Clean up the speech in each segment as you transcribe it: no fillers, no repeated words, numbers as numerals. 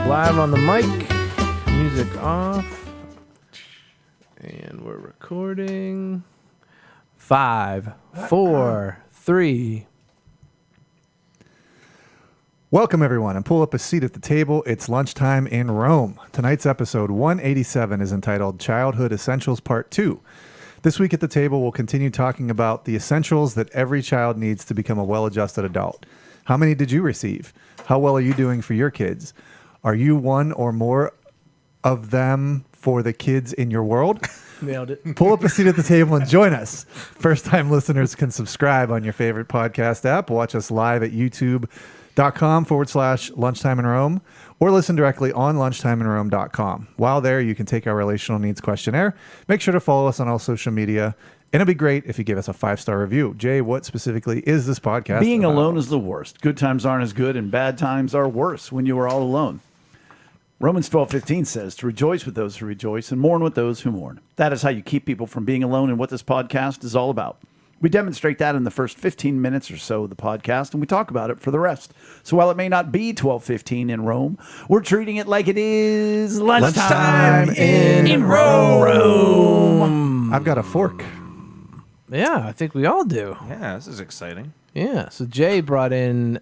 Live on the mic, music off, and we're recording. 5, 4, 3. Welcome, everyone, and pull up a seat at the table. It's lunchtime in Rome. Tonight's episode 187 is entitled Childhood Essentials Part 2. This week at the table, we'll continue talking about the essentials that every child needs to become a well-adjusted adult. How many did you receive? How well are you doing for your kids? Are you one or more of them for the kids in your world? Nailed it. Pull up a seat at the table and join us. First-time listeners can subscribe on your favorite podcast app. Watch us live at youtube.com/lunchtime in Rome or listen directly on lunchtimeinrome.com. While there, you can take our relational needs questionnaire. Make sure to follow us on all social media. And it'd be great if you give us a 5-star review. Jay, what specifically is this podcast Being about? alone is the worst. Good times aren't as good, and bad times are worse when you are all alone. Romans 12:15 says to rejoice with those who rejoice and mourn with those who mourn. That is how you keep people from being alone and what this podcast is all about. We demonstrate that in the first 15 minutes or so of the podcast, and we talk about it for the rest. So while it may not be 12:15 in Rome, we're treating it like it is lunchtime in Rome. I've got a fork. Yeah, I think we all do. Yeah, this is exciting. Yeah, so Jay brought in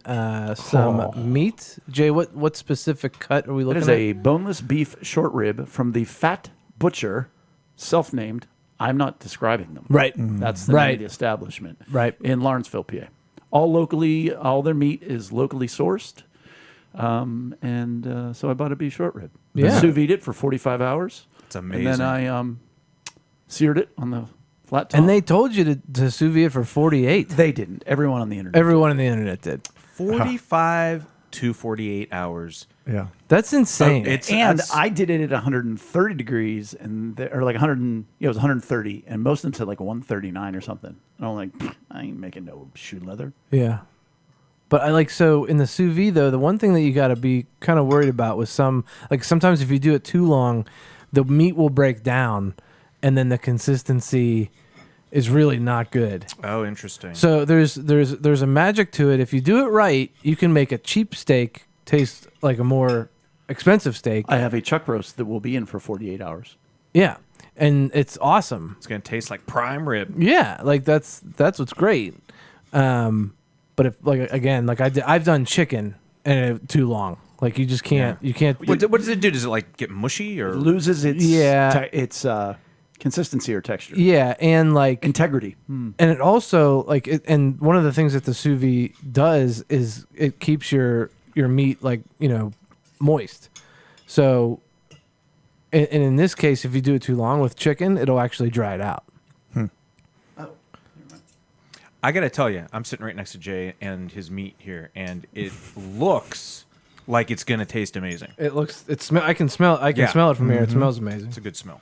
some meat. Jay, what specific cut are we It looking is at? a boneless beef short rib from the Fat Butcher, self-named. I'm not describing them. Right. That's the name of the establishment. Right. In Lawrenceville, PA. All their meat is locally sourced. So I bought a beef short rib. Yeah. Sous vide it for 45 hours. It's amazing. And then I seared it on the flat top. And they told you to sous vide it for 48. They didn't. Everyone on the internet. Everyone on the internet did. 45 to 48 hours. Yeah. That's insane. I did it at 130 degrees, or like 100. It was 130, and most of them said like 139 or something. And I'm like, I ain't making no shoe leather. Yeah. But so in the sous vide, though, the one thing that you got to be kind of worried about with sometimes if you do it too long, the meat will break down and then the consistency is really not good. Oh, interesting. So there's a magic to it. If you do it right, you can make a cheap steak taste like a more expensive steak. I have a chuck roast that will be in for 48 hours. Yeah. And it's awesome. It's going to taste like prime rib. Yeah, like that's what's great. But if I've done chicken and it too long. Like you just can't. Yeah. You can't. What does it do? Does it like get mushy or It loses its its consistency or texture. Yeah, and like integrity. And it also and one of the things that the sous vide does is it keeps your meat moist. So, and in this case, if you do it too long with chicken, it'll actually dry it out. I got to tell you, I'm sitting right next to Jay and his meat here, and it looks like it's going to taste amazing. It looks. I can smell it from here. It smells amazing. It's a good smell.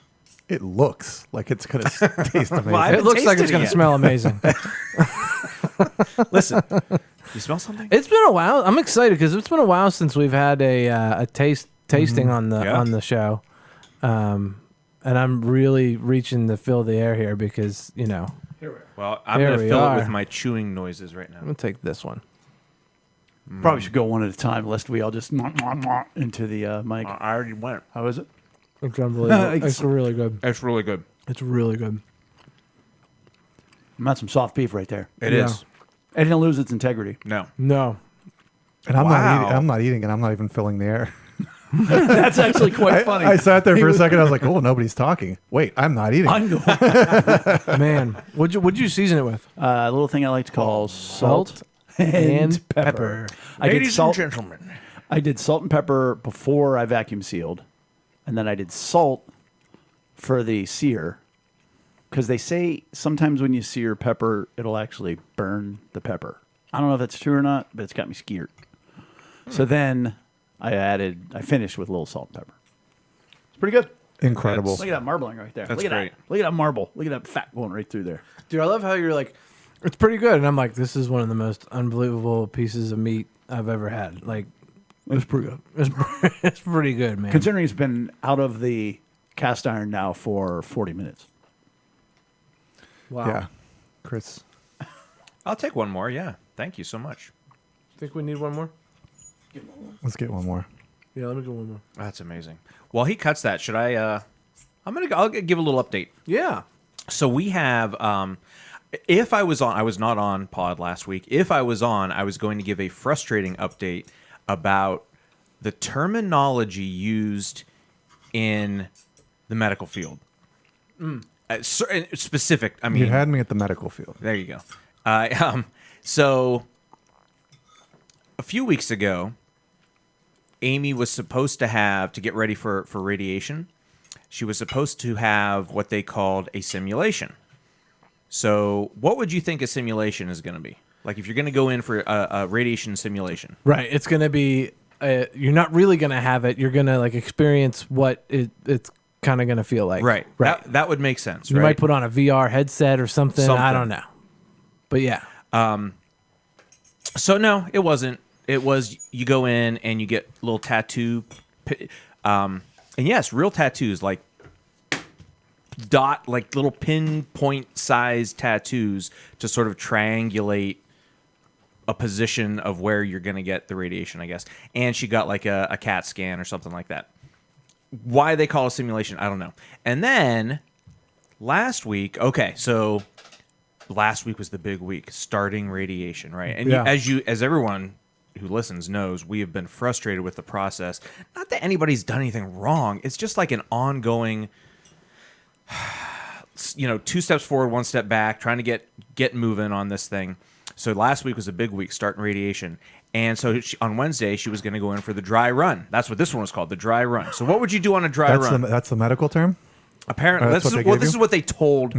It looks like it's going to taste amazing. Well, it looks like it's going to smell amazing. Listen, you smell something? It's been a while. I'm excited because it's been a while since we've had a tasting on the show, and I'm really reaching to fill the air here because Well, I'm going to fill it with my chewing noises right now. I'm gonna take this one. Probably should go one at a time, lest we all just into the mic. I already went. How is it? It's unbelievable. It's really good. It's really good. It's really good. That's some soft beef right there. It is. It didn't lose its integrity. No. And I'm not eating, and I'm not even filling the air. That's actually quite funny. I sat there for a second. I was like, "Oh, nobody's talking." Wait, I'm not eating. Man, what'd you season it with? A little thing I like to call salt and pepper. Ladies and gentlemen. I did salt and pepper before I vacuum sealed, and then I did salt for the sear, because they say sometimes when you sear pepper, it'll actually burn the pepper. I don't know if that's true or not, but it's got me scared. So then I finished with a little salt and pepper. It's pretty good. Incredible. Look at that marbling right there. That's Look at great. that. Look at that marble. Look at that fat going right through there. Dude, I love how you're like, it's pretty good, and I'm like, this is one of the most unbelievable pieces of meat I've ever had. Like, It's pretty good. It's pretty good, man. Considering it's been out of the cast iron now for 40 minutes. Wow. Yeah, Chris. I'll take one more. Yeah. Thank you so much. Think we need one more? Let's get one more. Yeah, let me go one more. That's amazing. While he cuts that, should I? I'll give a little update. Yeah. So we have. If I was on, I was not on pod last week. If I was on, I was going to give a frustrating update about the terminology used in the medical field. Specific. I mean, You had me at the medical field. there you go. So a few weeks ago, Amy was supposed to get ready for radiation. She was supposed to have what they called a simulation. So what would you think a simulation is going to be? Like if you're going to go in for a radiation simulation. Right. It's going to be, you're not really going to have it. You're going to like experience what it's kind of going to feel like. Right. Right. That would make sense, You right? might put on a VR headset or something. I don't know. But yeah. So no, it wasn't. It was you go in and you get a little tattoo. And yes, real tattoos like little pinpoint size tattoos to sort of triangulate a position of where you're going to get the radiation, I guess. And she got like a CAT scan or something like that. Why they call it a simulation, I don't know. And then last week was the big week, starting radiation, right? And Yeah. as everyone who listens knows, we have been frustrated with the process. Not that anybody's done anything wrong. It's just like an ongoing, 2 steps forward, 1 step back, trying to get moving on this thing. So last week was a big week, starting radiation. And so on Wednesday, she was going to go in for the dry run. That's what this one was called, the dry run. So what would you do on a dry run? That's the medical term? Apparently, That's this what they gave is you? what they told.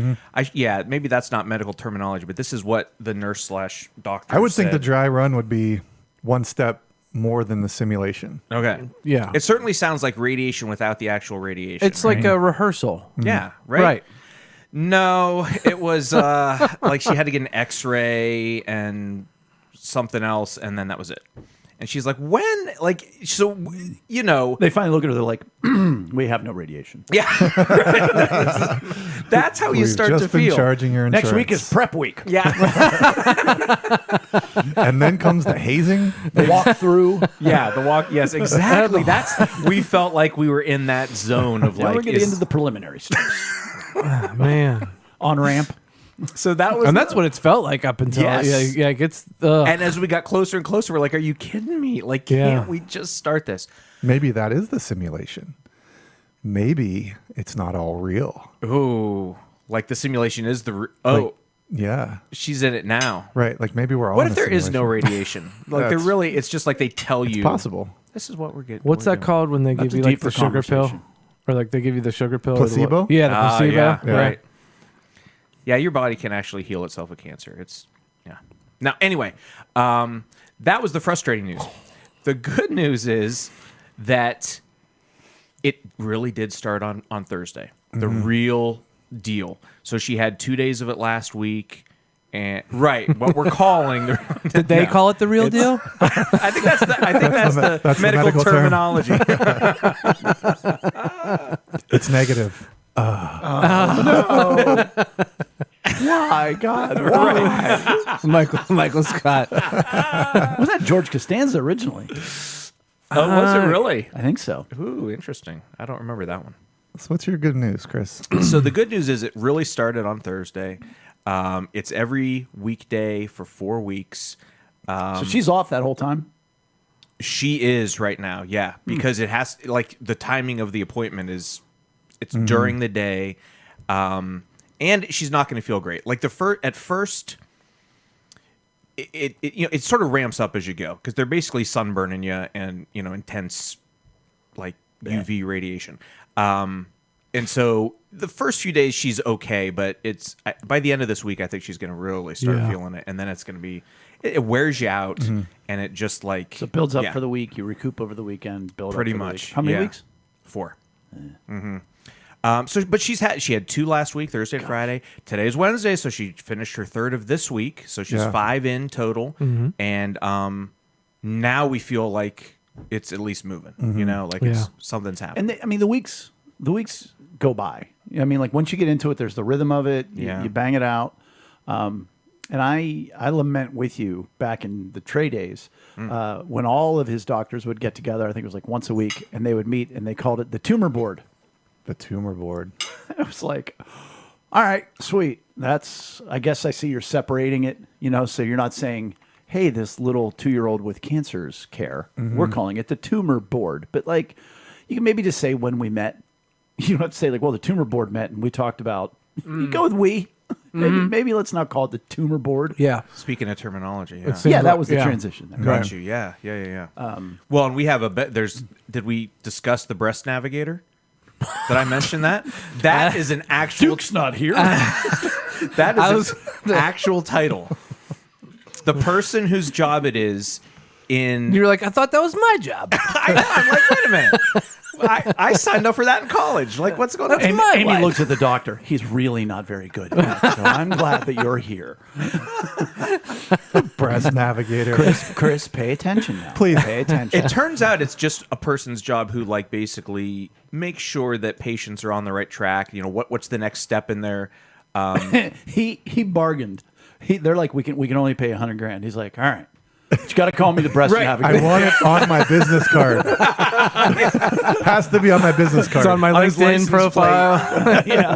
Maybe that's not medical terminology, but this is what the nurse/doctor I would think the said. dry run would be 1 step more than the simulation. Okay. Yeah. It certainly sounds like radiation without the actual radiation. It's like a rehearsal. Yeah, right? Right. No, it was like she had to get an X-ray and something else, and then that was it. And she's like, when? Like, so, They finally look at her. They're like, "We have no radiation. yeah. That's how you We've start just to been feel. charging your insurance. Next week is prep week. Yeah. And then comes the hazing. The walk through. Yeah, the walk. Yes, exactly. We felt like we were in that zone of Now like. we're getting into the preliminary steps. Man. On ramp. So that was. And that's what it's felt like up until Yes. it gets And as we got closer and closer, we're like, "Are you kidding me? Like, can't Yeah. we just start this?" Maybe that is the simulation. Maybe it's not all real. Ooh, like the simulation is the. Yeah. She's in it now. Right. Like maybe we're all What in if a there is no simulation. radiation? Like there really, it's just like they tell you. Possible. This is what we're getting. what's that called when they give That's you a like deeper the sugar pill? conversation. Or like they give you the sugar pill? Placebo? Or the, yeah, the placebo. Yeah, right. Yeah, your body can actually heal itself of cancer. Yeah. Now, anyway, that was the frustrating news. The good news is that it really did start on Thursday. The real deal. So she had 2 days of it last week. And what we're calling Did they call it the real deal? I think that's the That's the medical medical term. terminology. It's negative. My God. Why? Michael Scott. Was that George Costanza originally? Oh, was it really? I think so. Ooh, interesting. I don't remember that one. So what's your good news, Chris? So the good news is it really started on Thursday. It's every weekday for 4 weeks. So she's off that whole time? She is right now, yeah, because it has like the timing of the appointment is it's during the day, and she's not going to feel great. Like at first, it sort of ramps up as you go because they're basically sunburning you and intense like UV radiation. And so the first few days she's okay, but by the end of this week I think she's going to really start feeling it, and then it's going to be it wears you out, and it just like So it builds up for the week. You recoup over the weekend. Build pretty up for the much. week. How many yeah. weeks? 4. But she had 2 last week, Thursday, Friday. Today's Wednesday, so she finished her 3rd of this week. So she's 5 in total, and now we feel like it's at least moving. It's something's happening. And the weeks go by. I mean, like once you get into it, there's the rhythm of it. You bang it out. And I lament with you back in the Trey days when all of his doctors would get together. I think it was like once a week, and they would meet, and they called it the tumor board. The tumor board. I was like, all right, sweet. I guess I see you're separating it, so you're not saying, hey, this little 2-year-old with cancer's care. We're calling it the tumor board. But like, you can maybe just say when we met. You don't have to say like, well, the tumor board met and we talked about, you go with we. Maybe let's not call it the tumor board. Yeah. Speaking of terminology, yeah. Seems Yeah, that like- was the yeah. transition there. Got you. Yeah. Well, and we have did we discuss the breast navigator? Did I mention that? That is an actual. Duke's not here. That is an actual title. The person whose job it is in. You're like, I thought that was my job. I'm like, wait a minute. I signed up for that in college. Like, what's going on? And my Amy life. looks at the doctor. He's really not very good. So I'm glad that you're here. Breast navigator. Chris, pay attention now. Please. Pay attention. It turns out it's just a person's job who, like, basically makes sure that patients are on the right track. What's the next step in their. He bargained. They're like, we can only pay $100,000. He's like, all right, but you got to call me the breast navigator. I want it on my business card. Has to be on my business card. It's on my On his LinkedIn license profile. yeah.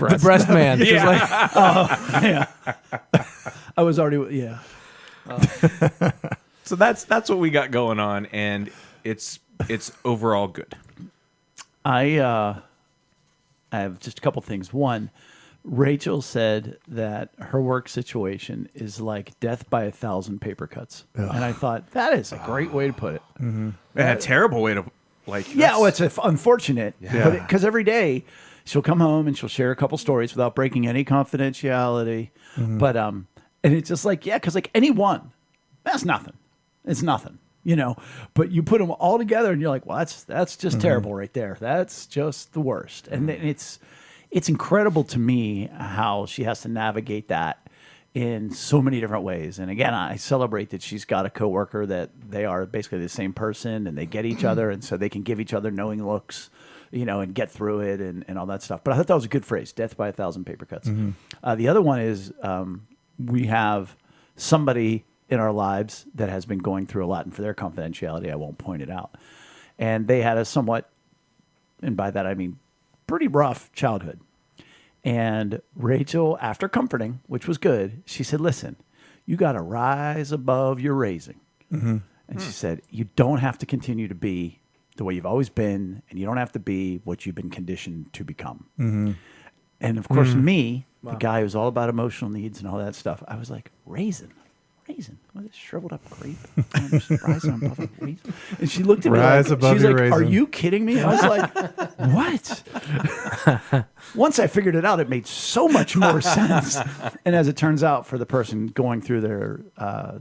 The breast man. Just like, Yeah. I was already, yeah. So that's what we got going on, and it's overall good. I have just a couple things. One, Rachel said that her work situation is like death by 1,000 paper cuts. And I thought, that is a great way to put it. And a terrible way to, like. Yeah, well, that's- it's unfortunate. Yeah. Because every day she'll come home and she'll share a couple stories without breaking any confidentiality. But, and it's just like, yeah, because like any one, that's nothing. It's nothing. But you put them all together and you're like, well, that's just terrible right there. That's just the worst. And it's incredible to me how she has to navigate that in so many different ways. And again, I celebrate that she's got a coworker that they are basically the same person and they get each other. And so they can give each other knowing looks, and get through it and all that stuff. But I thought that was a good phrase, death by 1,000 paper cuts. The other one is we have somebody in our lives that has been going through a lot, and for their confidentiality, I won't point it out. And they had a somewhat, and by that I mean pretty rough childhood. And Rachel, after comforting, which was good, she said, listen, you got to rise above your raising. And she said, you don't have to continue to be the way you've always been, and you don't have to be what you've been conditioned to become. And of course, me, the guy who's all about emotional needs and all that stuff, I was like, raisin. What is shriveled up grape? I'm just rising above a raisin. And she looked at me Rise like, above she's your like, are raisin. you kidding me? I was like, what? Once I figured it out, it made so much more sense. And as it turns out, for the person going through their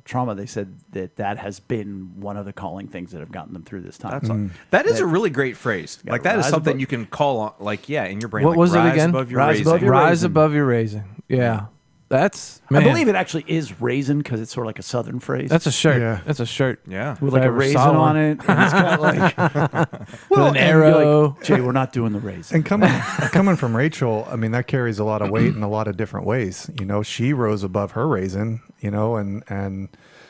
trauma, they said that has been one of the calling things that have gotten them through this time. That is a really great phrase. Like, that is rise something above- you can call on, like, in your brain. What like, was it rise again? Above your Rise raising. above your rise raising. above your raising. Yeah. That's, man. I believe it actually is raisin because it's sort of like a southern phrase. That's a shirt. Yeah. That's a shirt. Yeah. with like if I a ever raisin saw one. on it. And it's got like With an and you're arrow. like, Jay, we're not doing the raisin. And coming from Rachel, I mean, that carries a lot of weight in a lot of different ways. She rose above her raisin, and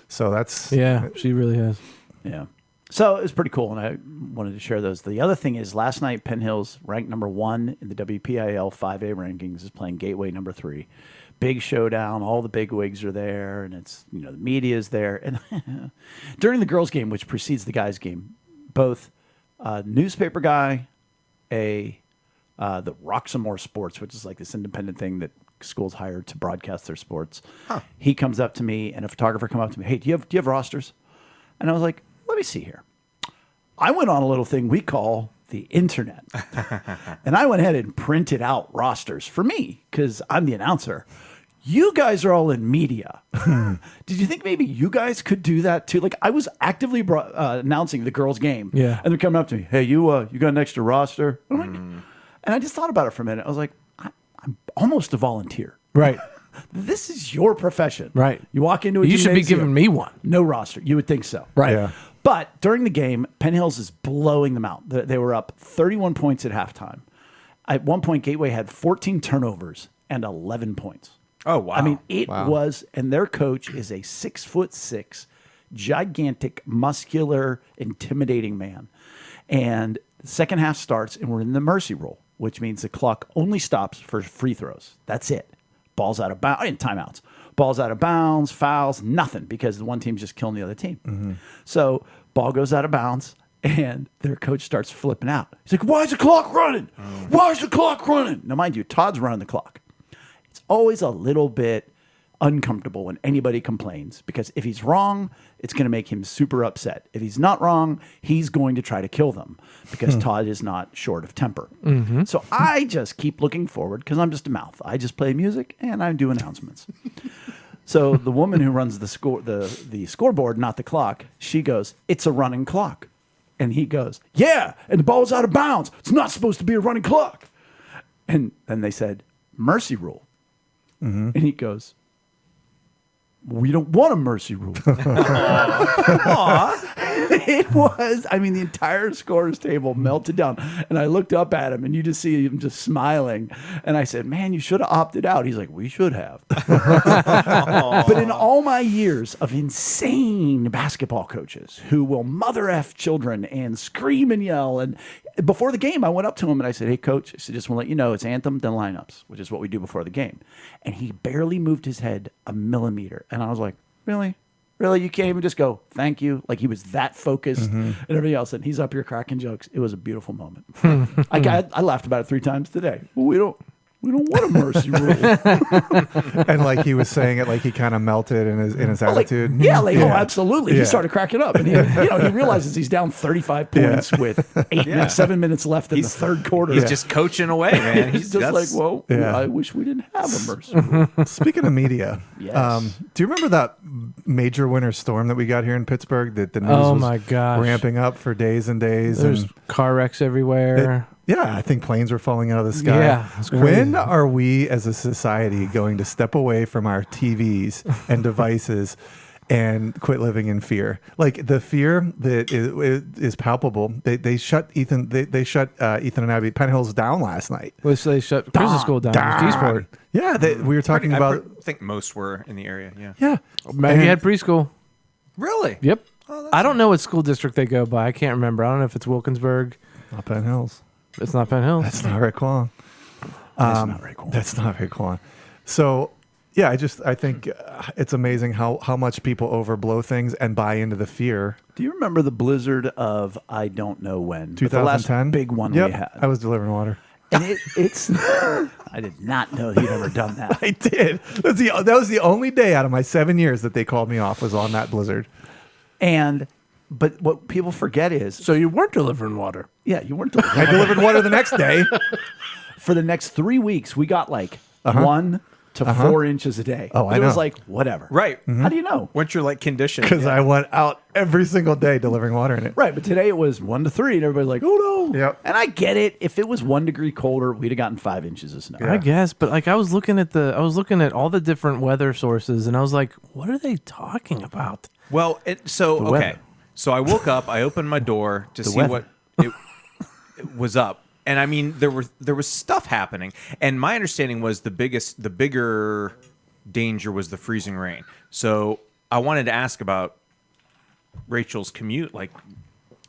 so that's Yeah, she really has. Yeah. So it was pretty cool, and I wanted to share those. The other thing is last night, Penn Hills, ranked number 1 in the WPIL 5A rankings, is playing Gateway number 3. Big showdown. All the big wigs are there, and it's, the media is there. And during the girls' game, which precedes the guys' game, both a newspaper guy, the Rock Some More Sports, which is like this independent thing that schools hire to broadcast their sports. He comes up to me, and a photographer come up to me. Hey, do you have rosters? And I was like, let me see here. I went on a little thing we call the internet. And I went ahead and printed out rosters for me because I'm the announcer. You guys are all in media. Did you think maybe you guys could do that too? Like, I was actively announcing the girls' game. Yeah. And they're coming up to me. Hey, you got an extra roster? I'm like, and I just thought about it for a minute. I was like, I'm almost a volunteer. Right. This is your profession. Right. You walk into a You should be gymnasium, giving me one. no roster. You would think so. Right. Yeah. But during the game, Penn Hills is blowing them out. They were up 31 points at halftime. At one point, Gateway had 14 turnovers and 11 points. Oh, wow. I mean, it was, and their coach is a 6'6", gigantic, muscular, intimidating man. And the second half starts, and we're in the mercy rule, which means the clock only stops for free throws. That's it. Balls out of bounds, and timeouts. Balls out of bounds, fouls, nothing, because the one team's just killing the other team. So ball goes out of bounds, and their coach starts flipping out. He's like, why is the clock running? Why is the clock running? Now, mind you, Todd's running the clock. It's always a little bit uncomfortable when anybody complains, because if he's wrong, it's going to make him super upset. If he's not wrong, he's going to try to kill them, because Todd is not short of temper. So I just keep looking forward, because I'm just a mouth. I just play music and I do announcements. So the woman who runs the scoreboard, not the clock, she goes, "It's a running clock." And he goes, "Yeah, and the ball's out of bounds. It's not supposed to be a running clock." And then they said, "Mercy rule." And he goes, "We don't want a mercy rule." It was, I mean, the entire scorer's table melted down. And I looked up at him, and you just see him just smiling. And I said, "Man, you should have opted out." He's like, "We should have." But in all my years of insane basketball coaches who will mother F children and scream and yell, and before the game, I went up to him and I said, "Hey, coach," I said, "just want to let you know, it's anthem, then lineups," which is what we do before the game. And he barely moved his head a millimeter. And I was like, "Really? Really? You can't even just go, 'Thank you'?" Like, he was that focused and everything else. And he's up here cracking jokes. It was a beautiful moment. I laughed about it 3 times today. Well, we don't want a mercy rule. And like he was saying it, like he kind of melted in his attitude. Oh, absolutely. He started cracking up, and he realizes he's down 35 points with 7 minutes left in the third quarter. He's just coaching away, man. He's just like, "Well, I wish we didn't have a mercy rule." Speaking of media, Yes. do you remember that major winter storm that we got here in Pittsburgh? That the news was my gosh. ramping up for days and days. There's and car wrecks everywhere. I think planes were falling out of the sky. Yeah, it's crazy. When are we as a society going to step away from our TVs and devices and quit living in fear? Like, the fear that is palpable. They shut Ethan. They shut Ethan and Abby Penn Hills down last night. Well, so they shut Chris's school down. Keysport. Yeah, we were talking about. I think most were in the area. Yeah. Yeah, Maggie had preschool. Really? Yep. I don't know what school district they go by. I can't remember. I don't know if it's Wilkinsburg. not Penn Hills. It's not Penn Hills. That's not Rick Kwan. That's not very cool. That's not Rick Kwan. So, yeah, I think it's amazing how much people overblow things and buy into the fear. Do you remember the blizzard of I don't know when? 2010? The last big one Yep, we had. I was delivering water. And it's I did not know you'd ever done that. I did. That was the only day out of my 7 years that they called me off, was on that blizzard. But what people forget is, So you weren't delivering water. yeah, you weren't I delivered water the next day. for the next 3 weeks. We got like 1 to 4 inches a day. Oh, I It was know. like whatever. Right. How do you know? Weren't you like conditioned? Because I went out every single day delivering water in it. Right, but today it was 1 to 3, and everybody's like, "Oh no!" Yep. And I get it. If it was 1 degree colder, we'd have gotten 5 inches of snow. I guess, but like I was looking at all the different weather sources, and I was like, what are they talking about? Well, okay. weather. So I woke up, I opened my door to see weather. what it was up. And I mean, there was stuff happening. And my understanding was the bigger danger was the freezing rain. So I wanted to ask about Rachel's commute. Like,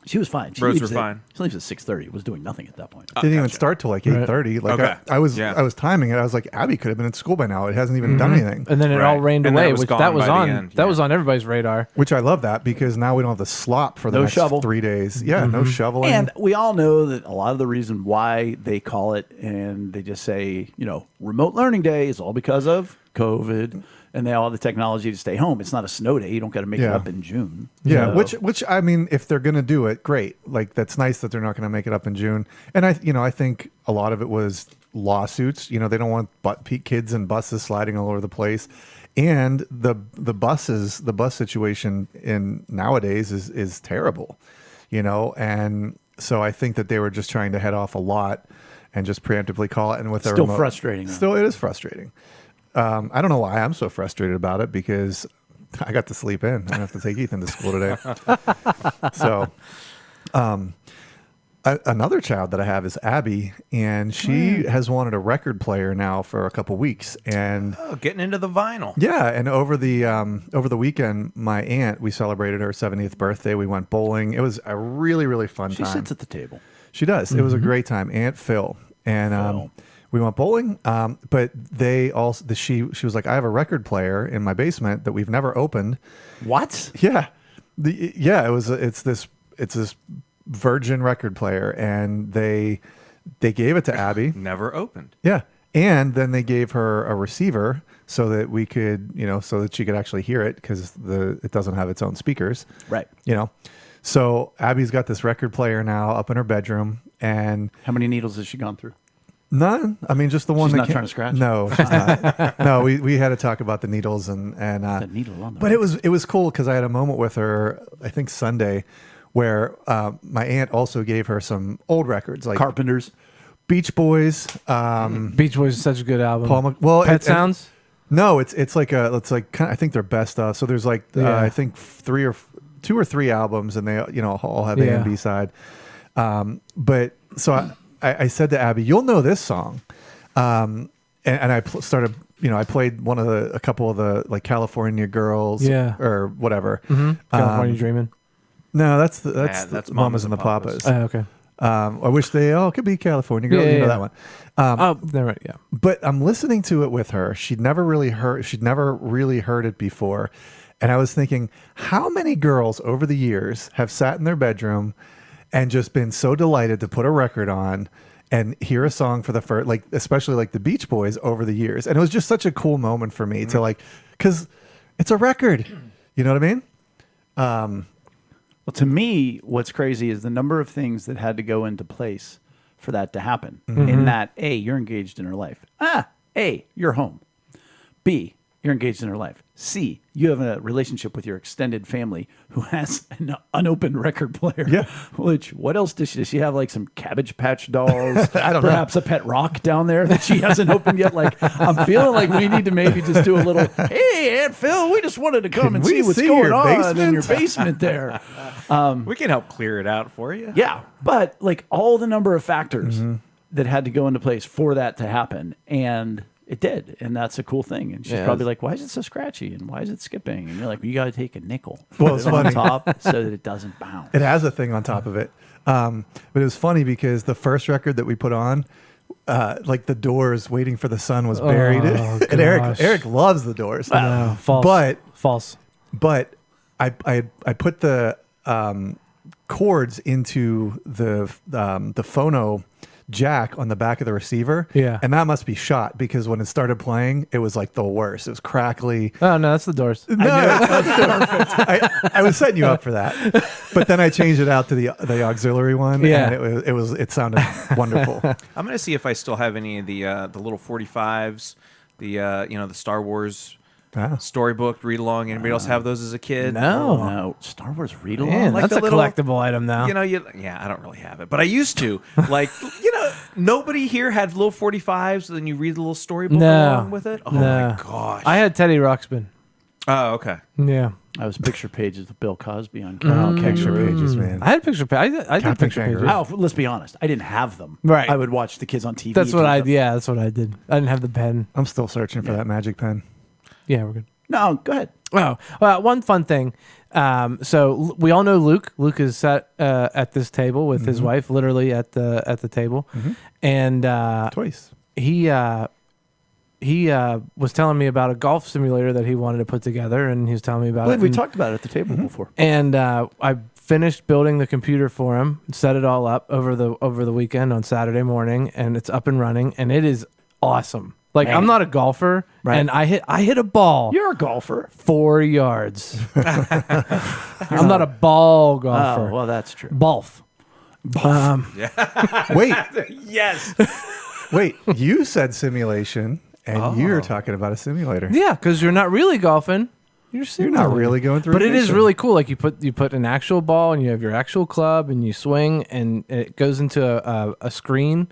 She was fine. Roads were fine. She leaves at 6:30. Was doing nothing at that point. Didn't even start till like 8:30. Like Okay. I was Yeah. I was timing it. I was like, Abby could have been at school by now. It hasn't even done anything. And then it all Right. rained And then away, it was which gone that was by the on end, that yeah. was on everybody's radar. Which I love that, because now we don't have the slop for the No next shovel. 3 days. Yeah, no shoveling. And we all know that a lot of the reason why they call it, and they just say, remote learning day, is all because of COVID, and they all have the technology to stay home. It's not a snow day. You don't got to make it Yeah. up in June. Yeah, So- which I mean, if they're gonna do it, great. Like, that's nice that they're not gonna make it up in June. And I think a lot of it was lawsuits. They don't want kids and buses sliding all over the place. And the bus situation in nowadays is terrible. And so I think that they were just trying to head off a lot and just preemptively call it. And with Still frustrating, though. Still, it is frustrating. I don't know why I'm so frustrated about it, because I got to sleep in. I don't have to take Ethan to school today. So, another child that I have is Abby, and she has wanted a record player now for a couple weeks. And Getting into the vinyl. yeah, and over the weekend, my aunt, we celebrated her 70th birthday. We went bowling. It was a really, really fun She time. sits at the table. She does. It was a great time. Aunt Phil. And we went bowling, but they also she was like, I have a record player in my basement that we've never opened. What? Yeah, it's this Virgin record player, and they gave it to Abby. Never opened. Yeah, and then they gave her a receiver so that we could, so that she could actually hear it because it doesn't have its own speakers. Right. So Abby's got this record player now up in her bedroom, and How many needles has she gone through? none. I mean, just the one. She's that not came- trying to scratch? No, she's not. No, we had to talk about the needles and The needle on the but it was cool because I had a moment with her, I think Sunday, where my aunt also gave her some old records like Carpenters. Beach Boys. Beach Boys is such a good album. Pet Sounds. No, it's like I think they're best of. So there's like Yeah. I think two or three albums, and they all have A Yeah. and B side. But so I said to Abby, "You'll know this song," and I started. I played a couple of the like California Girls, Yeah. or whatever. California Dreaming. No, that's that's Mamas and the Papas. Oh, okay. I wish they all could be California Girls. Yeah, you know yeah. that one. Oh, they're right. Yeah. But I'm listening to it with her. She'd never really heard it before. And I was thinking, how many girls over the years have sat in their bedroom and just been so delighted to put a record on and hear a song for the first, like, especially like the Beach Boys over the years. And it was just such a cool moment for me to like, cause it's a record, you know what I mean? Well, to me, what's crazy is the number of things that had to go into place for that to happen. In that, A, you're engaged in her life. A, you're home. B, you're engaged in her life. C, you have a relationship with your extended family who has an unopened record player. Yeah. Which, what else does she have? Like some Cabbage Patch dolls? I don't know. Perhaps a pet rock down there that she hasn't opened yet. Like, I'm feeling like we need to maybe just do a little, hey, Aunt Phil, we just wanted to come Can and we see what's see going your on in your basement?" basement there. We can help clear it out for you. Yeah, but like all the number of factors that had to go into place for that to happen, and it did, and that's a cool thing. And she's Yeah, probably like, "Why is it so scratchy? And why is it skipping?" And you're like, well, "You got to take a nickel, Well, put it's it on funny. top so that it doesn't bounce." It has a thing on top of it. But it was funny because the first record that we put on, like the Doors, "Waiting for the Sun" was buried. Oh, And gosh. Eric loves the Doors. No, false. False. But I put the cords into the phono jack on the back of the receiver. Yeah. And that must be shot because when it started playing, it was like the worst. It was crackly. Oh no, that's the Doors. No, I was setting you up for that. But then I changed it out to the auxiliary one. Yeah. And it sounded wonderful. I'm gonna see if I still have any of the little 45s, the Star Wars Ah. storybook read along. Anybody else have those as a kid? No. No, Star Wars read along. Man, like that's the a little- collectible item now. Yeah, I don't really have it, but I used to. Like, nobody here had little 45s, so then you read the little storybook No. along with it. Oh No. my gosh. I had Teddy Ruxpin. Oh, okay. Yeah. I was picture pages with Bill Cosby on Picture Kangaroo. pages, man. I had picture pages. I did Captain picture Kangaroo. pages. Oh, let's be honest. I didn't have them. Right. I would watch the kids on TV. That's what do I them. yeah, that's what I did. I didn't have the pen. I'm still searching for that magic pen. Yeah, we're good. No, go ahead. Oh, well, one fun thing. So we all know Luke. Luke is sat at this table with his wife, literally at the table, and Twice. he was telling me about a golf simulator that he wanted to put together, and he was telling me I about believe it. we and- talked about it at the table before. And I finished building the computer for him, set it all up over the weekend on Saturday morning, and it's up and running, and it is awesome. Like, Man. I'm not a golfer, Right. and I hit a ball You're a golfer. 4 yards. I'm not a ball golfer. Oh, well, that's true. Balf. Wait, Yes. wait. You said simulation, and you're talking about a simulator. Yeah, because you're not really golfing. You're not really going through But a it is mission. really cool. Like you put an actual ball, and you have your actual club, and you swing, and it goes into a screen,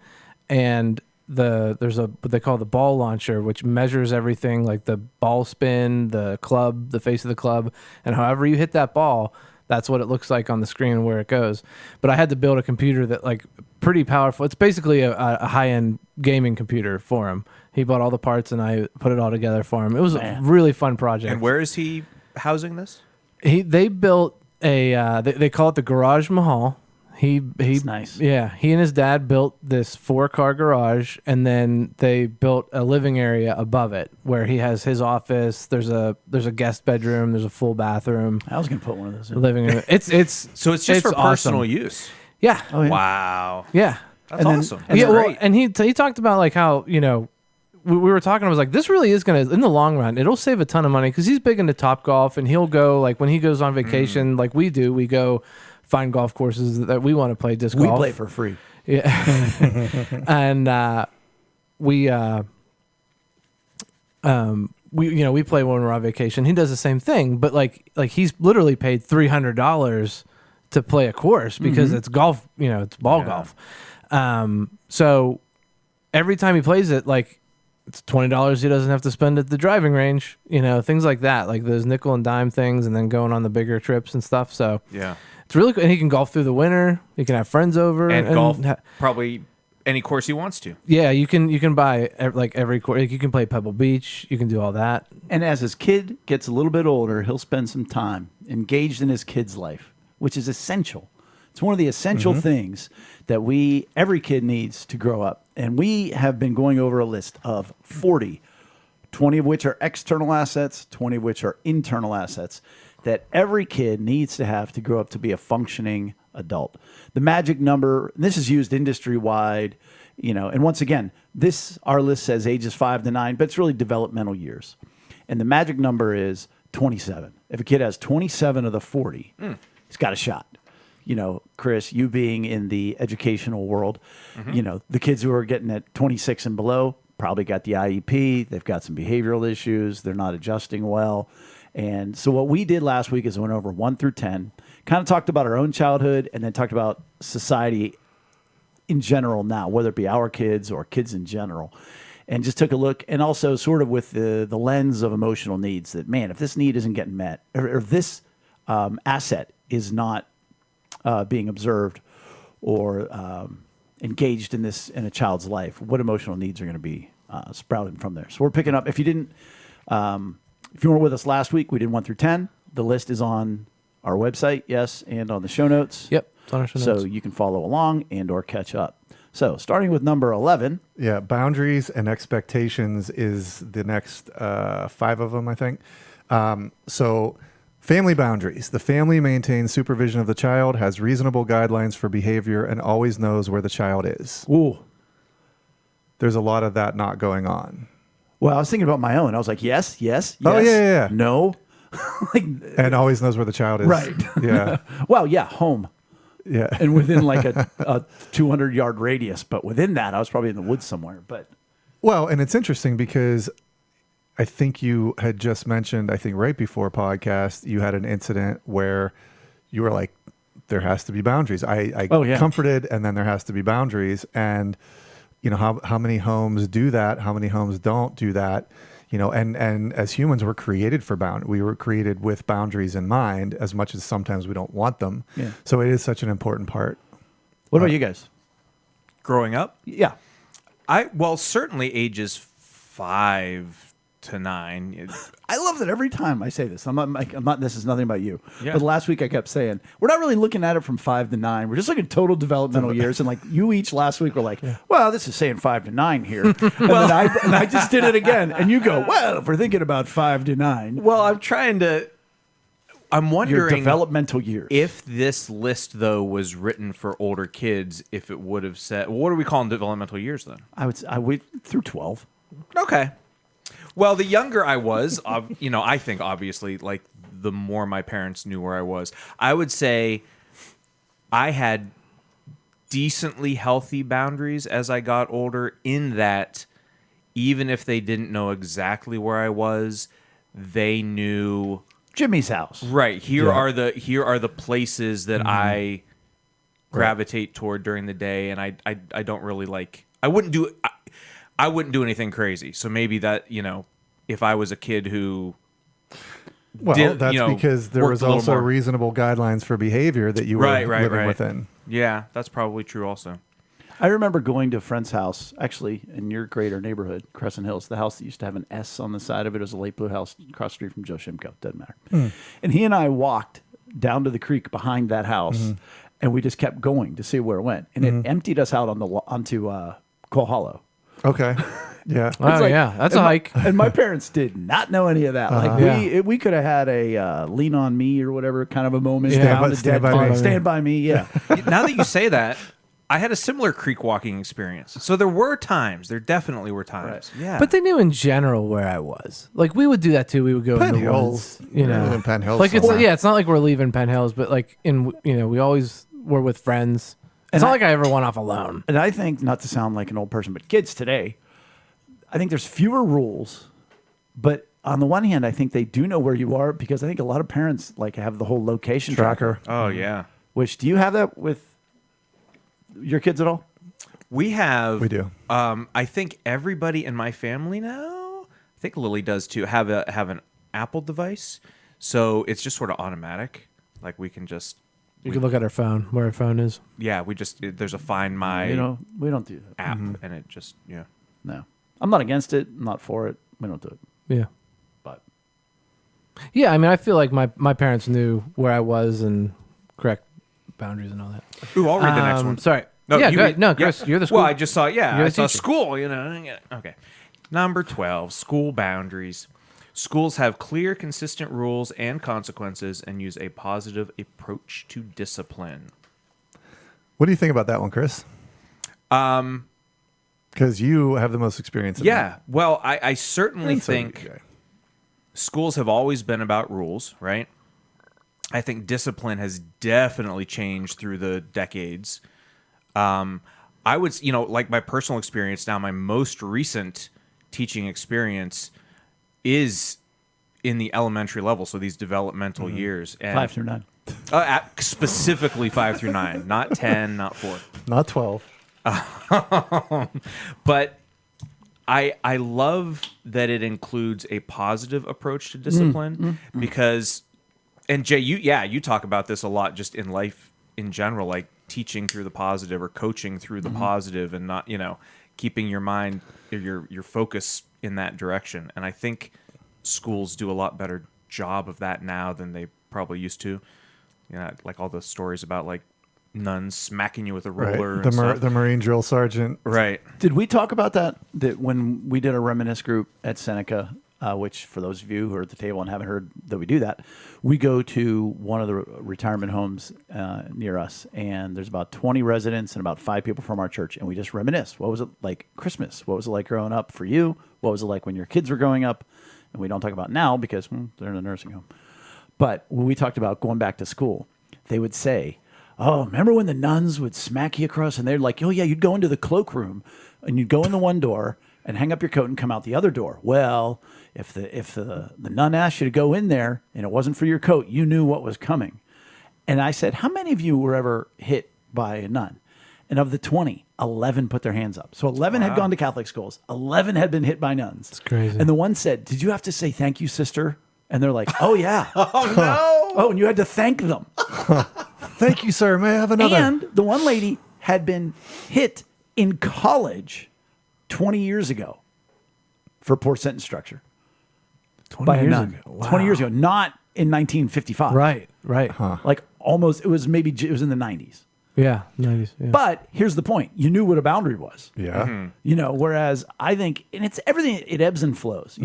and there's what they call the ball launcher, which measures everything like the ball spin, the club, the face of the club, and however you hit that ball, That's what it looks like on the screen where it goes. But I had to build a computer that like pretty powerful. It's basically a high-end gaming computer for him. He bought all the parts and I put it all together for him. It was a really fun project. And where is he housing this? They built a they call it the Garage Mahal. He's nice. Yeah, he and his dad built this 4-car garage, and then they built a living area above it where he has his office. There's a guest bedroom. There's a full bathroom. I was gonna put one of those in. Living room. It's So it's just for awesome. personal use. Yeah. Oh, yeah. Wow. Yeah. That's awesome. And That's well, great. and he talked about like how, you know, we were talking. I was like, this really is gonna, in the long run, it'll save a ton of money because he's big into Top Golf, and he'll go like when he goes on vacation, like we do, we go find golf courses that we want to play disc golf. We play for free. Yeah. And we play when we're on vacation. He does the same thing, but like he's literally paid $300 to play a course because it's golf, you know, it's ball golf. So every time he plays it, like it's $20 he doesn't have to spend at the driving range, you know, things like that, like those nickel and dime things, and then going on the bigger trips and stuff. So Yeah. it's really cool. And he can golf through the winter. He can have friends over And golf probably any course he wants to. Yeah, you can buy like every course. Like you can play Pebble Beach. You can do all that. And as his kid gets a little bit older, he'll spend some time engaged in his kid's life, which is essential. It's one of the essential things that every kid needs to grow up. And we have been going over a list of 40, 20 of which are external assets, 20 of which are internal assets that every kid needs to have to grow up to be a functioning adult. The magic number, this is used industry-wide, you know, and once again, our list says ages 5 to 9, but it's really developmental years. And the magic number is 27. If a kid has 27 of the 40, he's got a shot. You know, Chris, you being in the educational world, you know, the kids who are getting at 26 and below probably got the IEP. They've got some behavioral issues. They're not adjusting well. And so what we did last week is went over 1 through 10, kind of talked about our own childhood, and then talked about society in general now, whether it be our kids or kids in general, and just took a look, and also sort of with the lens of emotional needs that, man, if this need isn't getting met, or if this asset is not being observed or engaged in a child's life, what emotional needs are going to be sprouting from there. So we're picking up, if you weren't with us last week, we did 1 through 10. The list is on our website, yes, and on the show notes. Yep, it's on our show So notes. you can follow along and or catch up. So starting with number 11. Yeah, boundaries and expectations is the next 5 of them, I think. So family boundaries. The family maintains supervision of the child, has reasonable guidelines for behavior, and always knows where the child is. Ooh. There's a lot of that not going on. Well, I was thinking about my own. I was like, yes. Oh, yeah. No. Like, And always knows where the child is. Right. Yeah. well, yeah, home. Yeah. And within like a 200-yard radius. But within that, I was probably in the woods somewhere. But Well, and it's interesting because I think you had just mentioned, I think right before podcast, you had an incident where you were like, there has to be boundaries. I comforted, and then there has to be boundaries. And, you know, how many homes do that? How many homes don't do that? You know, and as humans, we're created for we were created with boundaries in mind, as much as sometimes we don't want them. Yeah. So it is such an important part. what about you guys? Growing up, Yeah. certainly ages 5 to 9. I love that every time I say this. I'm not. This is nothing about you. Yeah. But last week I kept saying we're not really looking at it from 5 to 9. We're just looking at total developmental years. And like you each last week were like, well, this is saying 5 to 9 here. And then I just did it again. And you go, well, if we're thinking about 5 to 9, Well, I'm your wondering developmental years. if this list though was written for older kids, if it would have said, what are we calling developmental years then? I went through 12. Okay. Well, the younger I was, I think obviously, like the more my parents knew where I was, I would say I had decently healthy boundaries as I got older, in that even if they didn't know exactly where I was, they knew Jimmy's house. right. Here are the places that I gravitate toward during the day, and I don't really like. I wouldn't do anything crazy. So maybe that, if I was a kid who Well, that's because there was also reasonable guidelines for behavior that you were living within. Yeah, that's probably true also. I remember going to a friend's house, actually, in your greater neighborhood, Crescent Hills, the house that used to have an S on the side of it. It was a light blue house across the street from Joe Shimko. Doesn't matter. And he and I walked down to the creek behind that house, and we just kept going to see where it went. And it emptied us out onto Quail Hollow. Okay. Yeah. That's a hike. And my parents did not know any of that. Like we could have had a lean on me or whatever kind of a moment. Stand by me. Yeah. Now that you say that, I had a similar creek walking experience. So there definitely were times. Right. Yeah. But they knew in general where I was. Like we would do that too. We would go Penn in the Hills, woods, you know. In Penn Hills. Like it's not like we're leaving Penn Hills, but like we always were with friends. It's not like I ever went off alone. And I think, not to sound like an old person, but kids today, I think there's fewer rules, but on the one hand, I think they do know where you are because I think a lot of parents like have the whole location tracker. Oh yeah. Which, do you have that with your kids at all? We do. I think everybody in my family now, I think Lily does too, have an Apple device. So it's just sort of automatic. Like we can just You can look at our phone, where our phone is. Yeah, there's a Find My we don't do that app, and it just No, I'm not against it. I'm not for it. We don't do it. Yeah. But yeah, I mean, I feel like my parents knew where I was and correct boundaries and all that. Ooh, I'll read the next one. Sorry. No, yeah, you go read. ahead. No, Chris, you're the school. Well, I just saw. Yeah, I saw teacher. school. Okay. Number 12, school boundaries. Schools have clear, consistent rules and consequences and use a positive approach to discipline. What do you think about that one, Chris? Because you have the most experience in that. Well, I certainly think schools have always been about rules, right? I think discipline has definitely changed through the decades. I would, like my personal experience now, my most recent teaching experience is in the elementary level, so these developmental years. And 5 through 9. Specifically 5 through 9, not 10, not 4. Not 12. But I love that it includes a positive approach to discipline because, and Jay, you talk about this a lot just in life in general, like teaching through the positive or coaching through the positive and not, keeping your mind, your focus in that direction. And I think schools do a lot better job of that now than they probably used to. Like all the stories about like nuns smacking you with a ruler. Right. The Marine drill sergeant. Right. Did we talk about that when we did a reminisce group at Seneca, which for those of you who are at the table and haven't heard that we do that, we go to one of the retirement homes near us, and there's about 20 residents and about 5 people from our church, and we just reminisce. What was it like Christmas? What was it like growing up for you? What was it like when your kids were growing up? And we don't talk about now because they're in a nursing home. But when we talked about going back to school, they would say, oh, remember when the nuns would smack you across? And they're like, oh, yeah, you'd go into the cloakroom and you'd go in the one door and hang up your coat and come out the other door. Well, if the nun asked you to go in there and it wasn't for your coat, you knew what was coming. And I said, how many of you were ever hit by a nun? And of the 20, 11 put their hands up. So 11 had gone to Catholic schools. 11 had been hit by nuns. It's crazy. And the one said, did you have to say thank you, sister? And they're like, oh, yeah. Oh, no. Oh, and you had to thank them. Thank you, sir. May I have another? And the one lady had been hit in college 20 years ago for poor sentence structure. 20 years ago. Wow. 20 years ago, not in 1955. Right. Huh. Like almost, it was in the 90s. Yeah, 90s. Yeah. But here's the point. You knew what a boundary was. Yeah. Whereas I think, and it's everything, it ebbs and flows.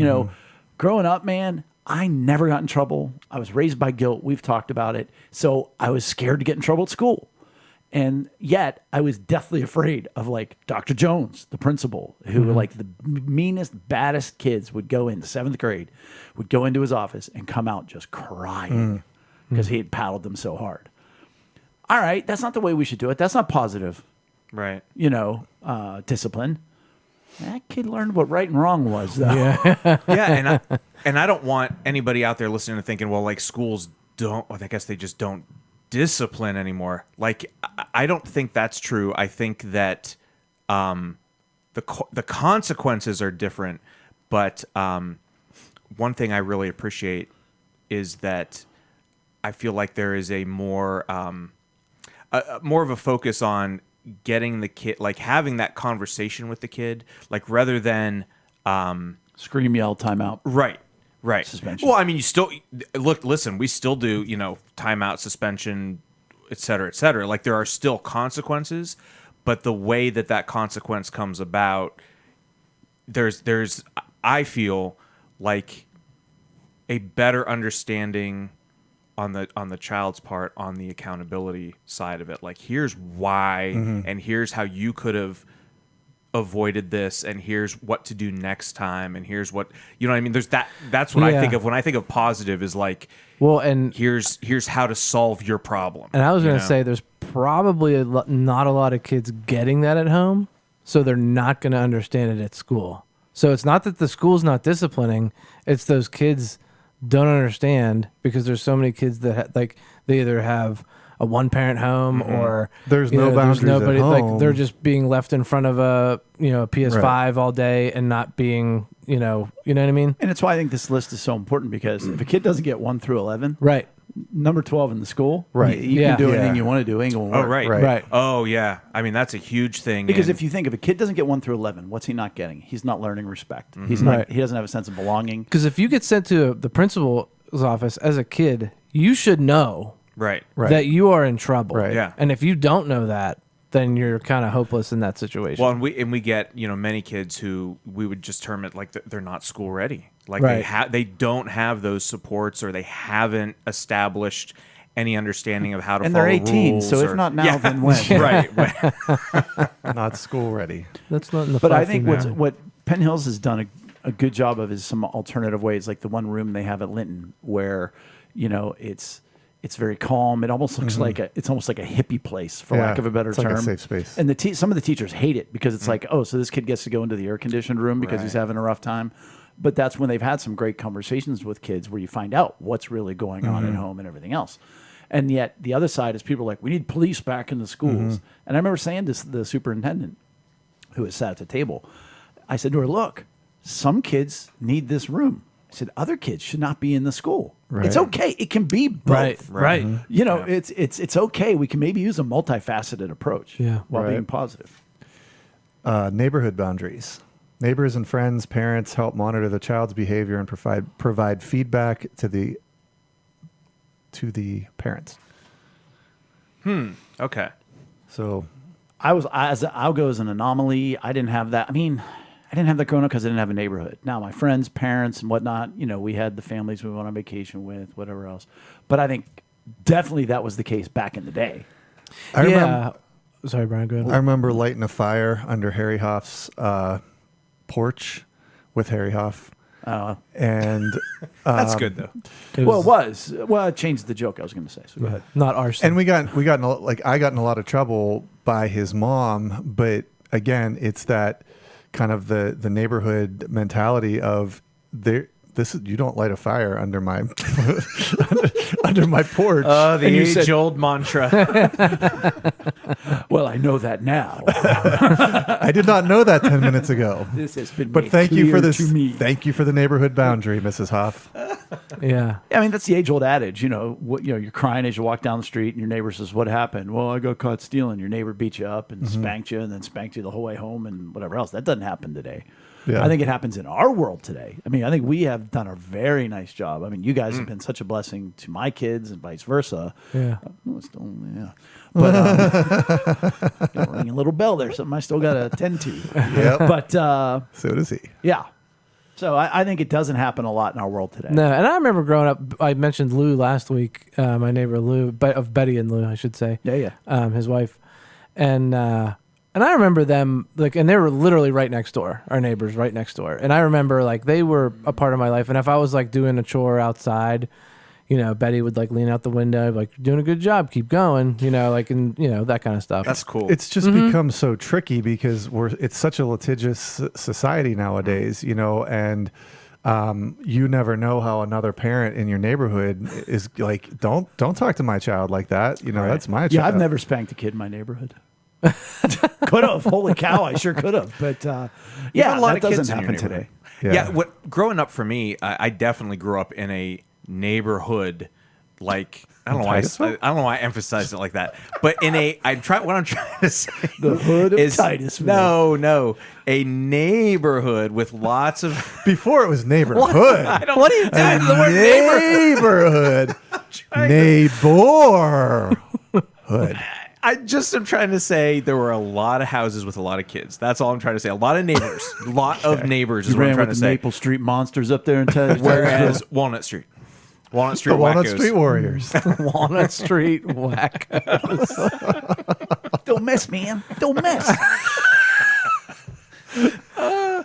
Growing up, man, I never got in trouble. I was raised by guilt. We've talked about it. So I was scared to get in trouble at school. And yet I was deathly afraid of like Dr. Jones, the principal, who were like the meanest, baddest kids would go into 7th grade, would go into his office and come out just crying because he had paddled them so hard. All right, that's not the way we should do it. That's not positive, Right. discipline. That kid learned what right and wrong was, though. Yeah, and I don't want anybody out there listening and thinking, well, like schools don't. I guess they just don't discipline anymore. Like I don't think that's true. I think that the consequences are different. But one thing I really appreciate is that I feel like there is a more more of a focus on getting the kid, like having that conversation with the kid, like rather than Scream, yell, timeout. right. Suspension. Well, I mean, you still listen. We still do, timeout, suspension, et cetera, et cetera. Like there are still consequences, but the way that consequence comes about, there's I feel like a better understanding on the child's part on the accountability side of it. Like here's why, and here's how you could have avoided this, and here's what to do next time, and here's what what I mean. There's that's what I think of when I think of positive, is like, well, and here's how to solve your problem. And I was going to say there's probably not a lot of kids getting that at home, so they're not going to understand it at school. So it's not that the school's not disciplining, it's those kids don't understand, because there's so many kids that they either have a one-parent home, or There's no boundaries there's nobody, at home. like they're just being left in front of a PS5 all day and not being you know what I mean. And it's why I think this list is so important, because if a kid doesn't get 1 through 11, Right. number 12 in the school, Right. you Yeah. can do Yeah. anything you want to do. Ain't gonna work. Oh, right. Right. Oh, yeah. I mean, that's a huge thing. Because and- if you think, if a kid doesn't get 1 through 11, what's he not getting? He's not learning respect. He's not. Right. He doesn't have a sense of belonging. Because if you get sent to the principal's office as a kid, you should know right. that you are in trouble. Right. Yeah. And if you don't know that, then you're kind of hopeless in that situation. Well, and we get many kids who we would just term it like they're not school ready. Like Right. they don't have those supports, or they haven't established any understanding of how to And follow they're 18, rules, so if or- not now, then when? right. Not school ready. That's not in the But I 5 think through 9. what Penn Hills has done a good job of is some alternative ways, like the one room they have at Linton, where it's very calm. It almost looks like it's almost like a hippie place, for Yeah, lack of a better it's term. like a safe space. And some of the teachers hate it, because it's like, oh, so this kid gets to go into the air conditioned room because he's having a rough time. But that's when they've had some great conversations with kids, where you find out what's really going on at home and everything else. And yet the other side is people are like, we need police back in the schools. And I remember saying to the superintendent, who was sat at the table, I said to her, look, some kids need this room. I said, other kids should not be in the school. Right. It's okay. It can be both. Right. It's okay. We can maybe use a multifaceted approach while Right. being positive. Neighborhood boundaries. Neighbors and friends, parents help monitor the child's behavior and provide feedback to the parents. Okay. So I'll go as an anomaly. I didn't have that. I mean, I didn't have that growing up because I didn't have a neighborhood. Now, my friends, parents, and whatnot, we had the families we went on vacation with, whatever else. But I think definitely that was the case back in the day. I remember, Sorry, Brian, go ahead. I remember lighting a fire under Harry Hoff's porch with Harry Hoff. And That's good though. It changed the joke I was going to say. So go ahead. Not arson. and I got in a lot of trouble by his mom, but again, it's that kind of the neighborhood mentality of you don't light a fire under my under my porch. The And you said- age-old mantra. Well, I know that now. I did not know that 10 minutes ago. This has been But made thank you for clear this. to me. Thank you for the neighborhood boundary, Mrs. Hoff. yeah. I mean, that's the age-old adage. You're crying as you walk down the street, and your neighbor says, "What happened?" Well, I got caught stealing. Your neighbor beat you up and spanked you, and then spanked you the whole way home, and whatever else. That doesn't happen today. Yeah. I think it happens in our world today. I mean, I think we have done a very nice job. I mean, you guys have been such a blessing to my kids and vice versa. Yeah. Yeah. But got a ringing little bell there, something I still got to attend to. Yep. But So does he. yeah. So I think it doesn't happen a lot in our world today. No, and I remember growing up, I mentioned Lou last week, my neighbor Lou, of Betty and Lou, I should say. Yeah. His wife. And I remember them, and they were literally right next door, our neighbors right next door. And I remember, they were a part of my life. And if I was, doing a chore outside, Betty would, lean out the window, you're doing a good job, keep going, that kind of stuff. That's cool. It's just become so tricky because it's such a litigious society nowadays, and you never know how another parent in your neighborhood is like, don't talk to my child like that. That's my child. Yeah, I've never spanked a kid in my neighborhood. Could have. Holy cow, I sure could have. But You have a lot that of kids doesn't in your happen neighborhood. today. Yeah. Growing up for me, I definitely grew up in a neighborhood, like I don't know Titusville? I don't know why I emphasized it like that, but what I'm trying to say The hood of is Titusville. no, a neighborhood with lots of Before it was neighborhood. What are you doing to the word neighbor? Neighborhood. Neighborhood. I just am trying to say there were a lot of houses with a lot of kids. That's all I'm trying to say. A lot of neighbors. A lot of neighbors is You what I'm ran trying with to the say. Maple Street Monsters up there in Titusville. Whereas Walnut Street The Wackos. Walnut Street Warriors. Walnut Street whack. Don't mess, man. Don't mess.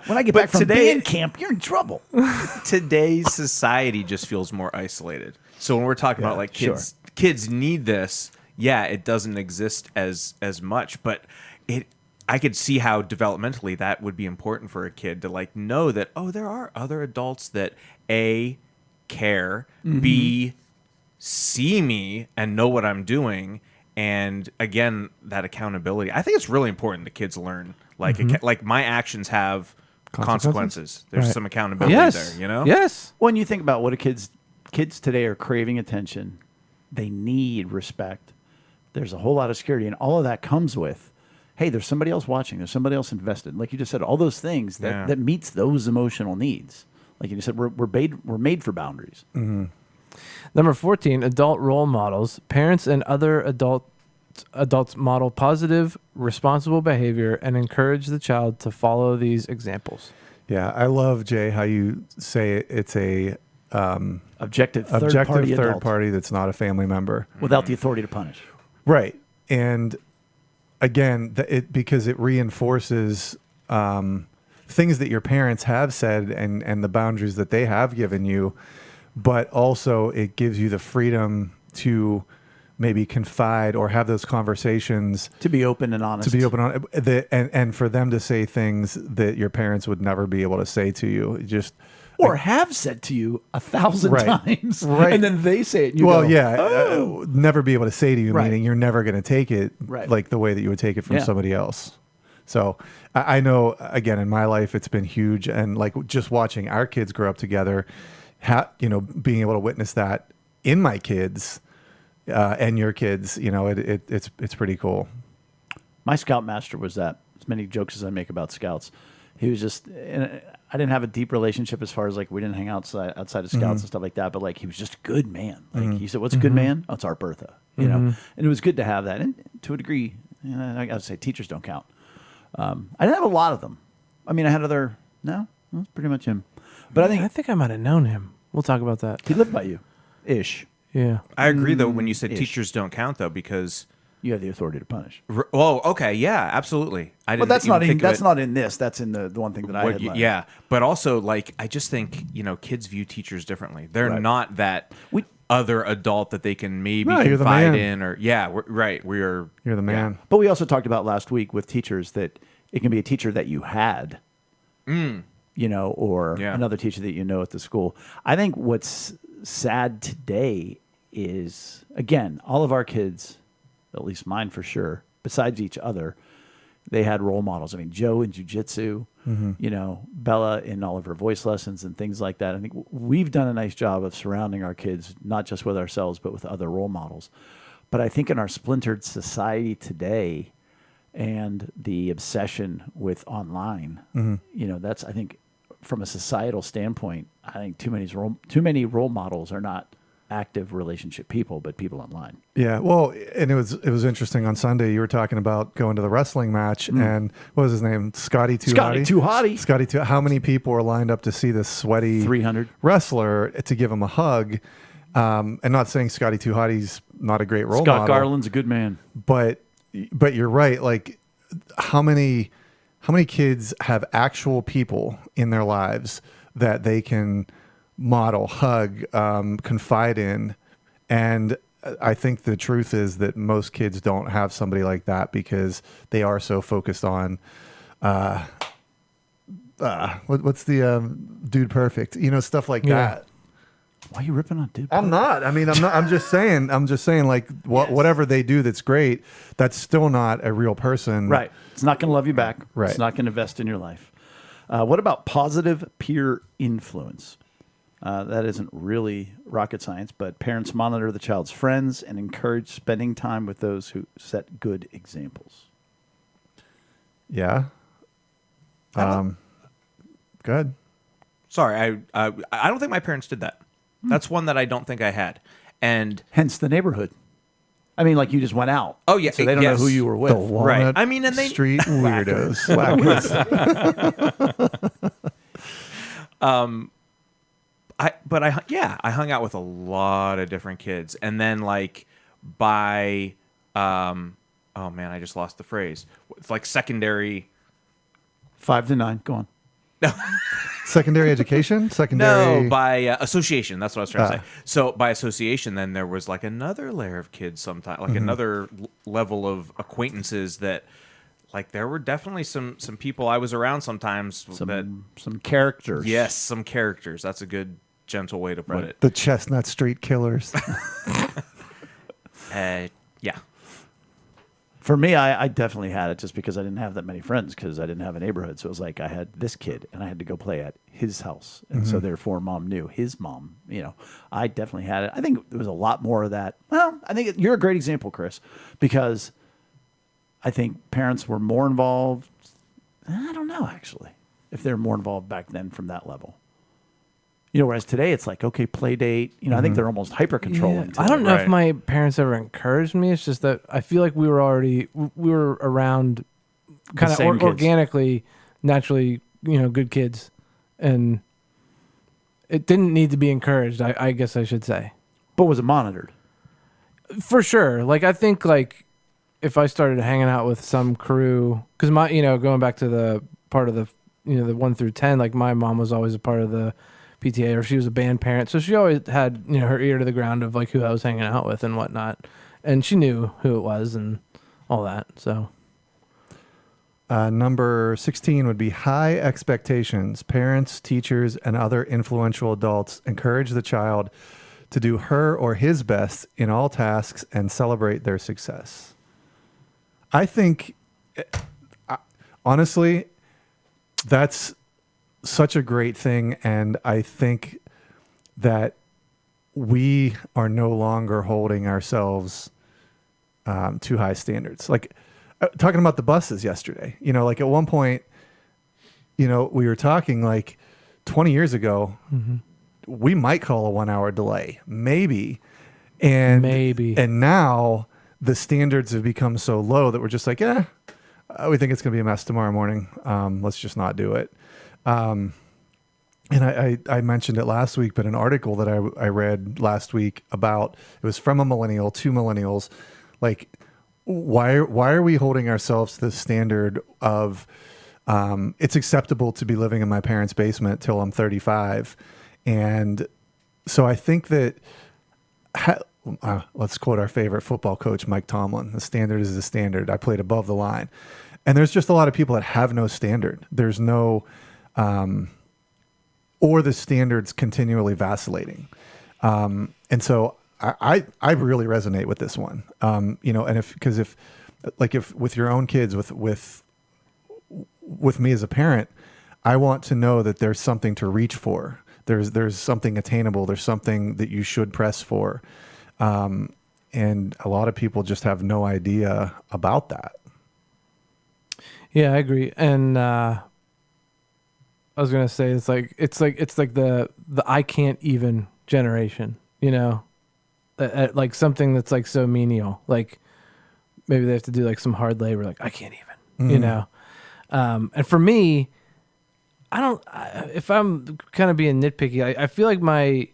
When I get back from today- band camp, you're in trouble. Today's society just feels more isolated. So when we're talking about like kids need this, yeah, it doesn't exist as much, but I could see how developmentally that would be important for a kid to like know that, oh, there are other adults that A, care, B, see me and know what I'm doing, and again, that accountability. I think it's really important that kids learn like my actions have consequences. There's Right. some accountability Yes. there, you know? Yes. When you think about what kids today are craving attention, they need respect. There's a whole lot of security, and all of that comes with, hey, there's somebody else watching. There's somebody else invested. Like you just said, all those things that meets those emotional needs. Like you said, we're made for boundaries. Number 14, adult role models. Parents and other adults model positive, responsible behavior and encourage the child to follow these examples. Yeah, I love, Jay, how you say it's a Objective third objective third adult party that's not a family member. without the authority to punish. Right. And again, because it reinforces things that your parents have said and the boundaries that they have given you, but also it gives you the freedom to maybe confide or have those conversations, To be open and honest. to be open on and for them to say things that your parents would never be able to say to you. Or have said to you 1,000 Right. times. Right. And then they say it and you well, go, yeah, "Oh." never be able to say to you, Right. meaning you're never going to take it Right. like the way that you would take it from Yeah. somebody else. So I know, again, in my life, it's been huge. And like just watching our kids grow up together, being able to witness that in my kids and your kids, it's pretty cool. My scoutmaster was that. As many jokes as I make about scouts, he was just. And I didn't have a deep relationship as far as like we didn't hang outside of scouts and stuff like that. But like he was just a good man. Like he said, "What's a good man? Oh, it's Art Bertha." You know, and it was good to have that. And to a degree, I got to say, teachers don't count. I didn't have a lot of them. I mean, I had other. No, that's pretty much him. But I think I might have known him. We'll talk about that. he lived by you, ish. Yeah. I agree though when you said Ish. teachers don't count though because You have the authority to punish. oh, okay, yeah, absolutely. I But didn't that's even not in. think of That's it. not in this. That's in the one thing that I What had. you- learned. yeah, but also like I just think kids view teachers differently. They're Right. not that other adult that they can maybe No, you're the confide man. in, or we're You're the man. But we also talked about last week with teachers that it can be a teacher that you had, or Yeah. another teacher that you know at the school. I think what's sad today is, again, all of our kids, at least mine for sure, besides each other, they had role models. I mean, Joe in jiu-jitsu, Bella in all of her voice lessons and things like that. I think we've done a nice job of surrounding our kids, not just with ourselves, but with other role models. But I think in our splintered society today and the obsession with online, that's, I think, from a societal standpoint, I think too many role models are not active relationship people, but people online. Yeah, well, and it was interesting on Sunday. You were talking about going to the wrestling match, and what was his name? Scotty Too Hotty. Scotty Too. How many people were lined up to see this sweaty 300 wrestler to give him a hug? And not saying Scotty Too Hotty's not a great role Scott model, Garland's a good man. but you're right. Like how many kids have actual people in their lives that they can model, hug, confide in. And I think the truth is that most kids don't have somebody like that because they are so focused on what's the Dude Perfect, stuff like that. Why are you ripping on Dude? I'm not. I mean, I'm not. I'm just saying like whatever they do that's great, that's still not a real person. Right. It's not going to love you back. Right. It's not going to invest in your life. What about positive peer influence? That isn't really rocket science, but parents monitor the child's friends and encourage spending time with those who set good examples. Yeah. Good. Sorry, I don't think my parents did that. That's one that I don't think I had. And Hence the neighborhood. I mean, like you just went out. Oh, yeah, So they don't know yes. who you were with. The Walnut I mean, and they- Street weirdos. Slackers. I hung out with a lot of different kids, and then like by oh man, I just lost the phrase. It's like secondary. 5 to 9. Go on. Secondary education? Secondary. No, by association. That's what I was trying to say. So by association, then there was like another layer of kids. Sometimes, like another level of acquaintances that. Like there were definitely some people I was around sometimes Some characters. yes, some characters. That's a good gentle way to put it. The Chestnut Street Killers. Yeah. For me, I definitely had it just because I didn't have that many friends because I didn't have a neighborhood. So it was like I had this kid and I had to go play at his house. And so therefore mom knew his mom, I definitely had it. I think there was a lot more of that. Well, I think you're a great example, Chris, because I think parents were more involved. I don't know, actually, if they're more involved back then from that level. Whereas today it's like, okay, play date. I think they're almost hyper controlling. I don't know if Right. my parents ever encouraged me. It's just that I feel like we were around kind of same kids. organically, naturally, good kids. And it didn't need to be encouraged, I guess I should say. But was it monitored? For sure. Like, I think, like, if I started hanging out with some crew, because going back to the part of the, the 1 through 10, like my mom was always a part of the PTA, or she was a band parent. So she always had, her ear to the ground of like who I was hanging out with and whatnot. And she knew who it was and all that. So. Number 16 would be high expectations. Parents, teachers, and other influential adults encourage the child to do her or his best in all tasks and celebrate their success. I think, honestly, that's such a great thing. And I think that we are no longer holding ourselves to high standards. Like talking about the buses yesterday, like at one point, we were talking like 20 years ago, we might call a 1 hour delay, maybe. And now the standards have become so low that we're just like, we think it's going to be a mess tomorrow morning. Let's just not do it. And I mentioned it last week, but an article that I read last week about, it was from a millennial, 2 millennials, like, why are we holding ourselves to the standard of, it's acceptable to be living in my parents' basement till I'm 35. And so I think that, let's quote our favorite football coach, Mike Tomlin, the standard is the standard. I played above the line. And there's just a lot of people that have no standard. There's no, or the standard's continually vacillating. And so I really resonate with this one. And if with your own kids, with me as a parent, I want to know that there's something to reach for. There's something attainable. There's something that you should press for. And a lot of people just have no idea about that. Yeah, I agree. And I was gonna say it's like the I can't even generation, like something that's like so menial. Like maybe they have to do like some hard labor. Like I can't even, And for me, if I'm kind of being nitpicky, I feel like my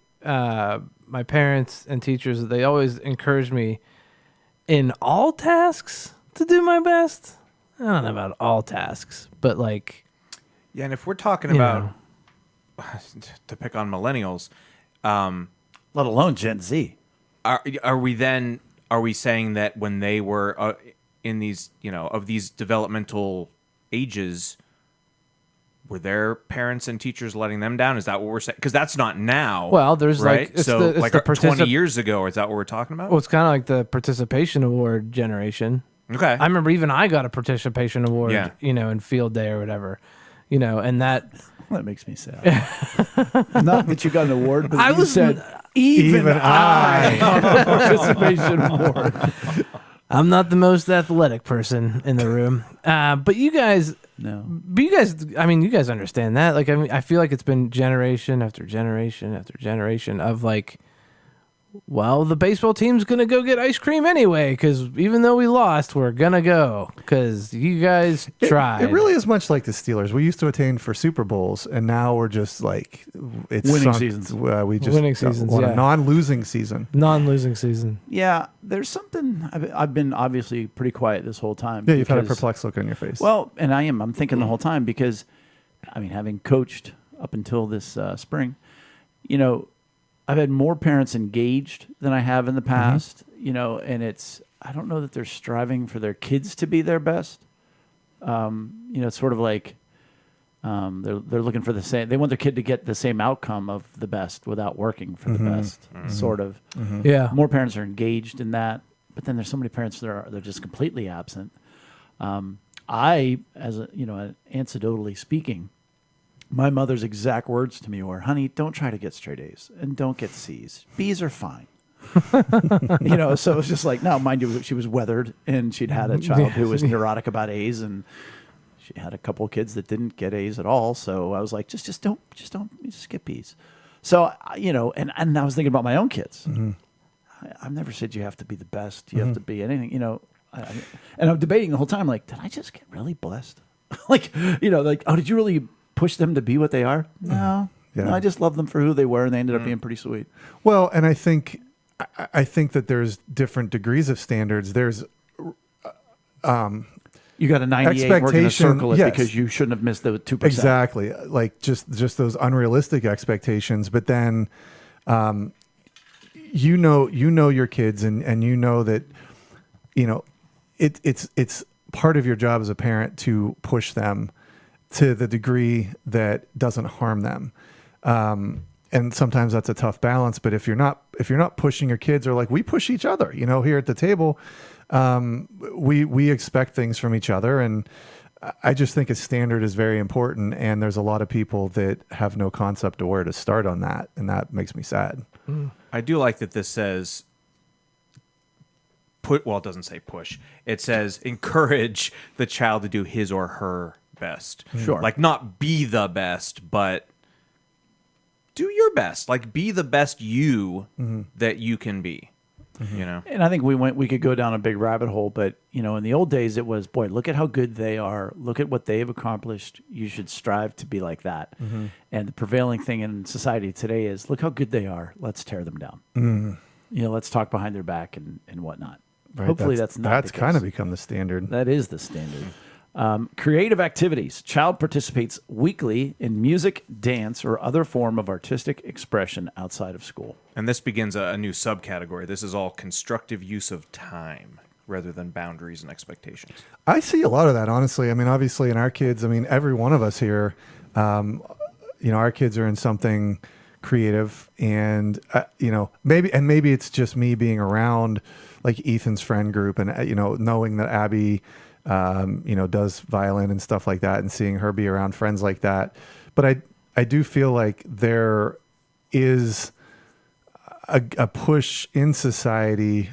parents and teachers, they always encourage me in all tasks to do my best. I don't know about all tasks, but like, Yeah, and if we're talking about to pick on millennials, Let alone Gen Z. are we saying that when they were in these of these developmental ages, were their parents and teachers letting them down? Is that what we're saying? Because that's not now. Well, there's right. like, it's so the, it's like the 20 years ago. Is that what we're talking about? Well, it's kind of like the participation award generation. Okay. I remember even I got a participation award, Yeah. In field day or whatever, and that That makes me sad. Not that you got an award, but I you was- said even I participation award. I'm not the most athletic person in the room, but you guys. No. But you guys, I mean, you guys understand that. Like, I mean, I feel like it's been generation after generation after generation of like, well, the baseball team's gonna go get ice cream anyway because even though we lost, we're gonna go because you guys tried. It really is much like the Steelers. We used to attain for Super Bowls, and now we're just like it's Winning seasons. We just Winning seasons, want yeah. a non-losing season. non-losing season. Yeah, there's something. I've been obviously pretty quiet this whole time. Yeah, you've had a because- perplexed look on your face. Well, and I'm thinking the whole time because, I mean, having coached up until this spring, you know, I've had more parents engaged than I have in the past, you know, and I don't know that they're striving for their kids to be their best. You know, it's sort of like they're looking for the same, they want their kid to get the same outcome of the best without working for the best, sort of. Yeah. More parents are engaged in that, but then there's so many parents that they're just completely absent. I, as a, you know, anecdotally speaking, my mother's exact words to me were, "Honey, don't try to get straight A's and don't get C's. B's are fine." You know, so it was just like, no, mind you, she was weathered and she'd had a child who was neurotic about A's, and she had a couple of kids that didn't get A's at all. So I was like, just don't get B's. So, you know, and I was thinking about my own kids. I've never said you have to be the best. You have to be anything, you know. And I'm debating the whole time, like, did I just get really blessed? Like, you know, like, oh, did you really push them to be what they are? No. Yeah. No, I just loved them for who they were, and they ended up being pretty sweet. Well, and I think that there's different degrees of standards. There's You got a 98, we're going to Expectation, circle it yes. because you shouldn't have missed the 2%. exactly like just those unrealistic expectations. But then, you know your kids, and you know that, you know, it's part of your job as a parent to push them to the degree that doesn't harm them. And sometimes that's a tough balance, but if you're not pushing your kids, or like we push each other, you know, here at the table, we expect things from each other. And I just think a standard is very important. And there's a lot of people that have no concept of where to start on that. And that makes me sad. I do like that this says well, it doesn't say push. It says encourage the child to do his or her best. Sure. Like not be the best, but do your best. Like be the best you that you can be. You know? And I think we could go down a big rabbit hole, but you know, in the old days it was, boy, look at how good they are. Look at what they've accomplished. You should strive to be like that. And the prevailing thing in society today is, look how good they are. Let's tear them down. You know, let's talk behind their back and whatnot. Right? Hopefully that's not that's the kind of case. become the standard. That is the standard. Creative activities. Child participates weekly in music, dance, or other form of artistic expression outside of school. And this begins a new subcategory. This is all constructive use of time rather than boundaries and expectations. I see a lot of that, honestly. I mean, obviously, in our kids, I mean, every one of us here, you know, our kids are in something creative, and you know, maybe it's just me being around like Ethan's friend group, and you know, knowing that Abby, you know, does violin and stuff like that, and seeing her be around friends like that. But I do feel like there is a push in society.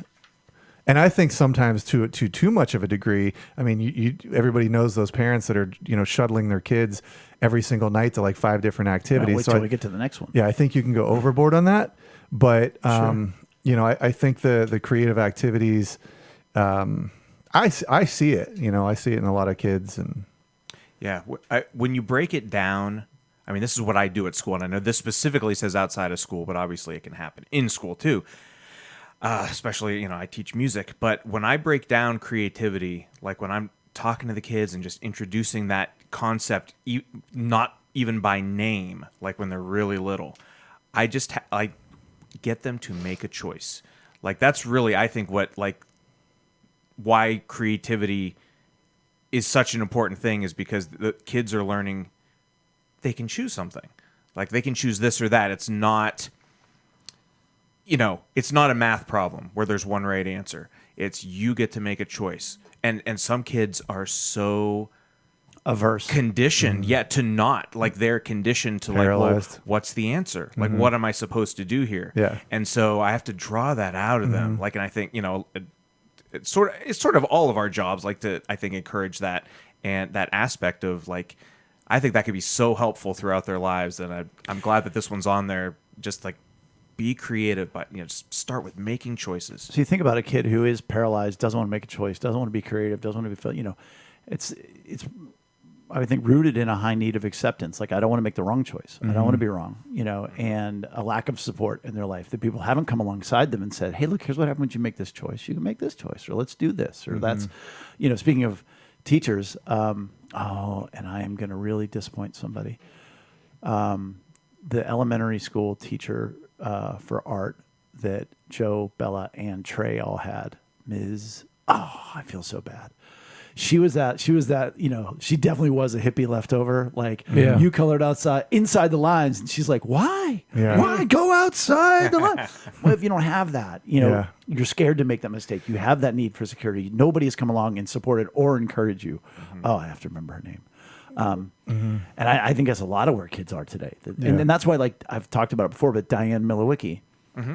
And I think sometimes to too much of a degree. I mean, everybody knows those parents that are, you know, shuttling their kids every single night to like 5 different activities. Wait till we get to the next one. Yeah, I think you can go overboard on that. But you know, I think the creative activities, I see it. You know, I see it in a lot of kids. And Yeah. When you break it down, I mean, this is what I do at school, and I know this specifically says outside of school, but obviously it can happen in school too. Especially, you know, I teach music, but when I break down creativity, like when I'm talking to the kids and just introducing that concept, not even by name, like when they're really little, I just I get them to make a choice. Like that's really, I think, why creativity is such an important thing, is because the kids are learning they can choose something. Like they can choose this or that. It's not, you know, it's not a math problem where there's one right answer. It's you get to make a choice. And some kids are so averse, conditioned, to not, like they're conditioned to Paralyzed. like, well, what's the answer? Like, what am I supposed to do here? Yeah. And so I have to draw that out of them. Like, and I think, it's sort of all of our jobs, like to, I think, encourage that and that aspect of like, I think that could be so helpful throughout their lives. And I'm glad that this one's on there. Just like, be creative, but just start with making choices. So you think about a kid who is paralyzed, doesn't want to make a choice, doesn't want to be creative, doesn't want to be, it's I think rooted in a high need of acceptance. Like, I don't want to make the wrong choice. I don't want to be wrong, and a lack of support in their life that people haven't come alongside them and said, hey, look, here's what happens when you make this choice. You can make this choice, or let's do this, or that's, speaking of teachers, and I am going to really disappoint somebody. The elementary school teacher for art that Joe, Bella, and Trey all had, I feel so bad. She was that, she definitely was a hippie leftover. Like, you colored inside the lines. And she's like, why? Yeah. Why go outside the line? Well, if you don't have that, you're scared to make that mistake. You have that need for security. Nobody has come along and supported or encouraged you. Oh, I have to remember her name. And I think that's a lot of where kids are today. And that's why, like, I've talked about it before, but Diane Milowicki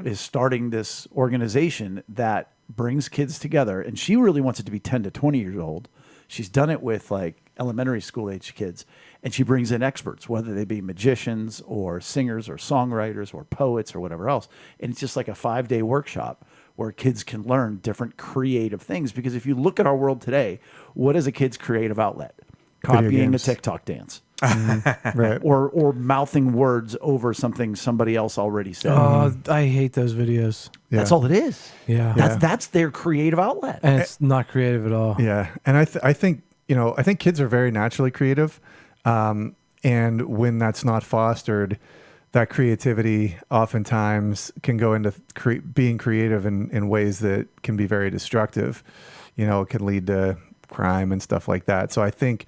is starting this organization that brings kids together, and she really wants it to be 10 to 20 years old. She's done it with like elementary school age kids, and she brings in experts, whether they be magicians or singers or songwriters or poets or whatever else. And it's just like a 5-day workshop where kids can learn different creative things. Because if you look at our world today, what is a kid's creative outlet? Copying a TikTok dance. Right. Or mouthing words over something somebody else already said. Oh, I hate those videos. Yeah. That's all it is. Yeah. That's their creative outlet. And it's not creative at all. Yeah, and I think kids are very naturally creative, and when that's not fostered, that creativity oftentimes can go into being creative in ways that can be very destructive. It can lead to crime and stuff like that. So I think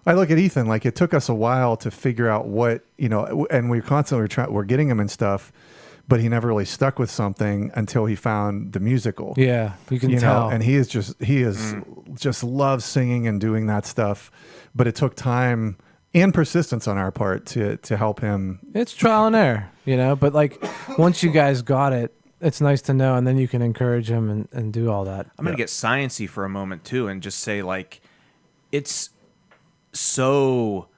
I look at Ethan, like, it took us a while to figure out what, and we're getting him and stuff, but he never really stuck with something until he found the musical. Yeah, you can tell. And he is just loves singing and doing that stuff, but it took time and persistence on our part to help him. It's trial and error, but like, once you guys got it, it's nice to know, and then you can encourage him and do all that. I'm going to get sciencey for a moment too, and just say, like, it's so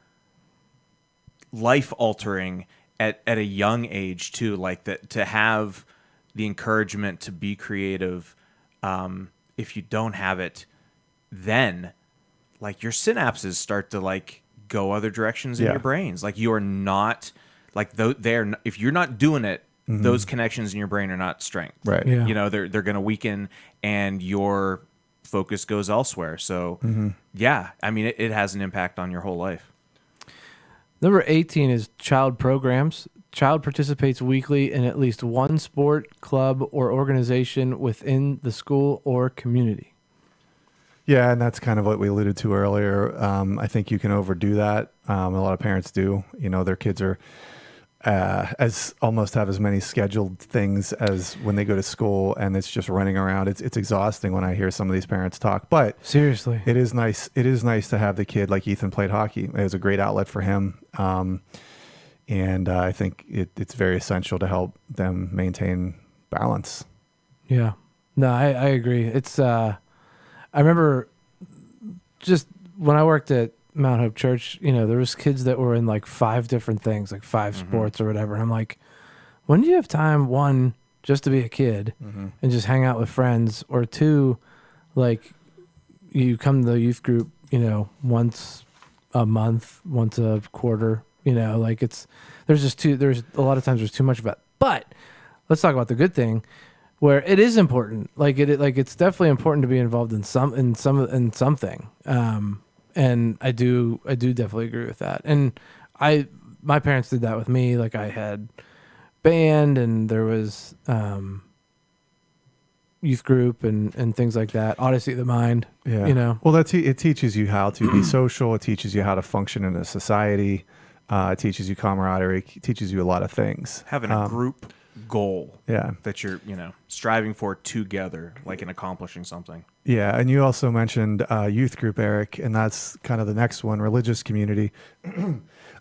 life altering at a young age too, like that, to have the encouragement to be creative. If you don't have it, then like your synapses start to like go other directions in your brains. Like, you're not like if you're not doing it, those connections in your brain are not strength. Right. Yeah. They're going to weaken, and your focus goes elsewhere. So I mean, it has an impact on your whole life. Number 18 is child programs. Child participates weekly in at least one sport, club, or organization within the school or community. Yeah, and that's kind of what we alluded to earlier. I think you can overdo that. A lot of parents do. Their kids are almost have as many scheduled things as when they go to school, and it's just running around. It's exhausting when I hear some of these parents talk. But seriously, it is nice. It is nice to have the kid, like Ethan played hockey. It was a great outlet for him, and I think it's very essential to help them maintain balance. Yeah, no, I agree. It's I remember just when I worked at Mount Hope Church, there was kids that were in like 5 different things, like 5 sports or whatever. And I'm like, when do you have time, 1, just to be a kid and just hang out with friends, or 2, like you come to the youth group, once a month, once a quarter, like there's a lot of times there's too much of it. But let's talk about the good thing, where it is important. It's definitely important to be involved in something. And I do definitely agree with that. And my parents did that with me. Like, I had band, and there was youth group and things like that. Odyssey of the Mind. Yeah. Well, it teaches you how to be social. It teaches you how to function in a society. It teaches you camaraderie. It teaches you a lot of things. Having a group goal. Yeah. That you're, striving for together, like in accomplishing something. Yeah, and you also mentioned youth group, Eric, and that's kind of the next one, religious community.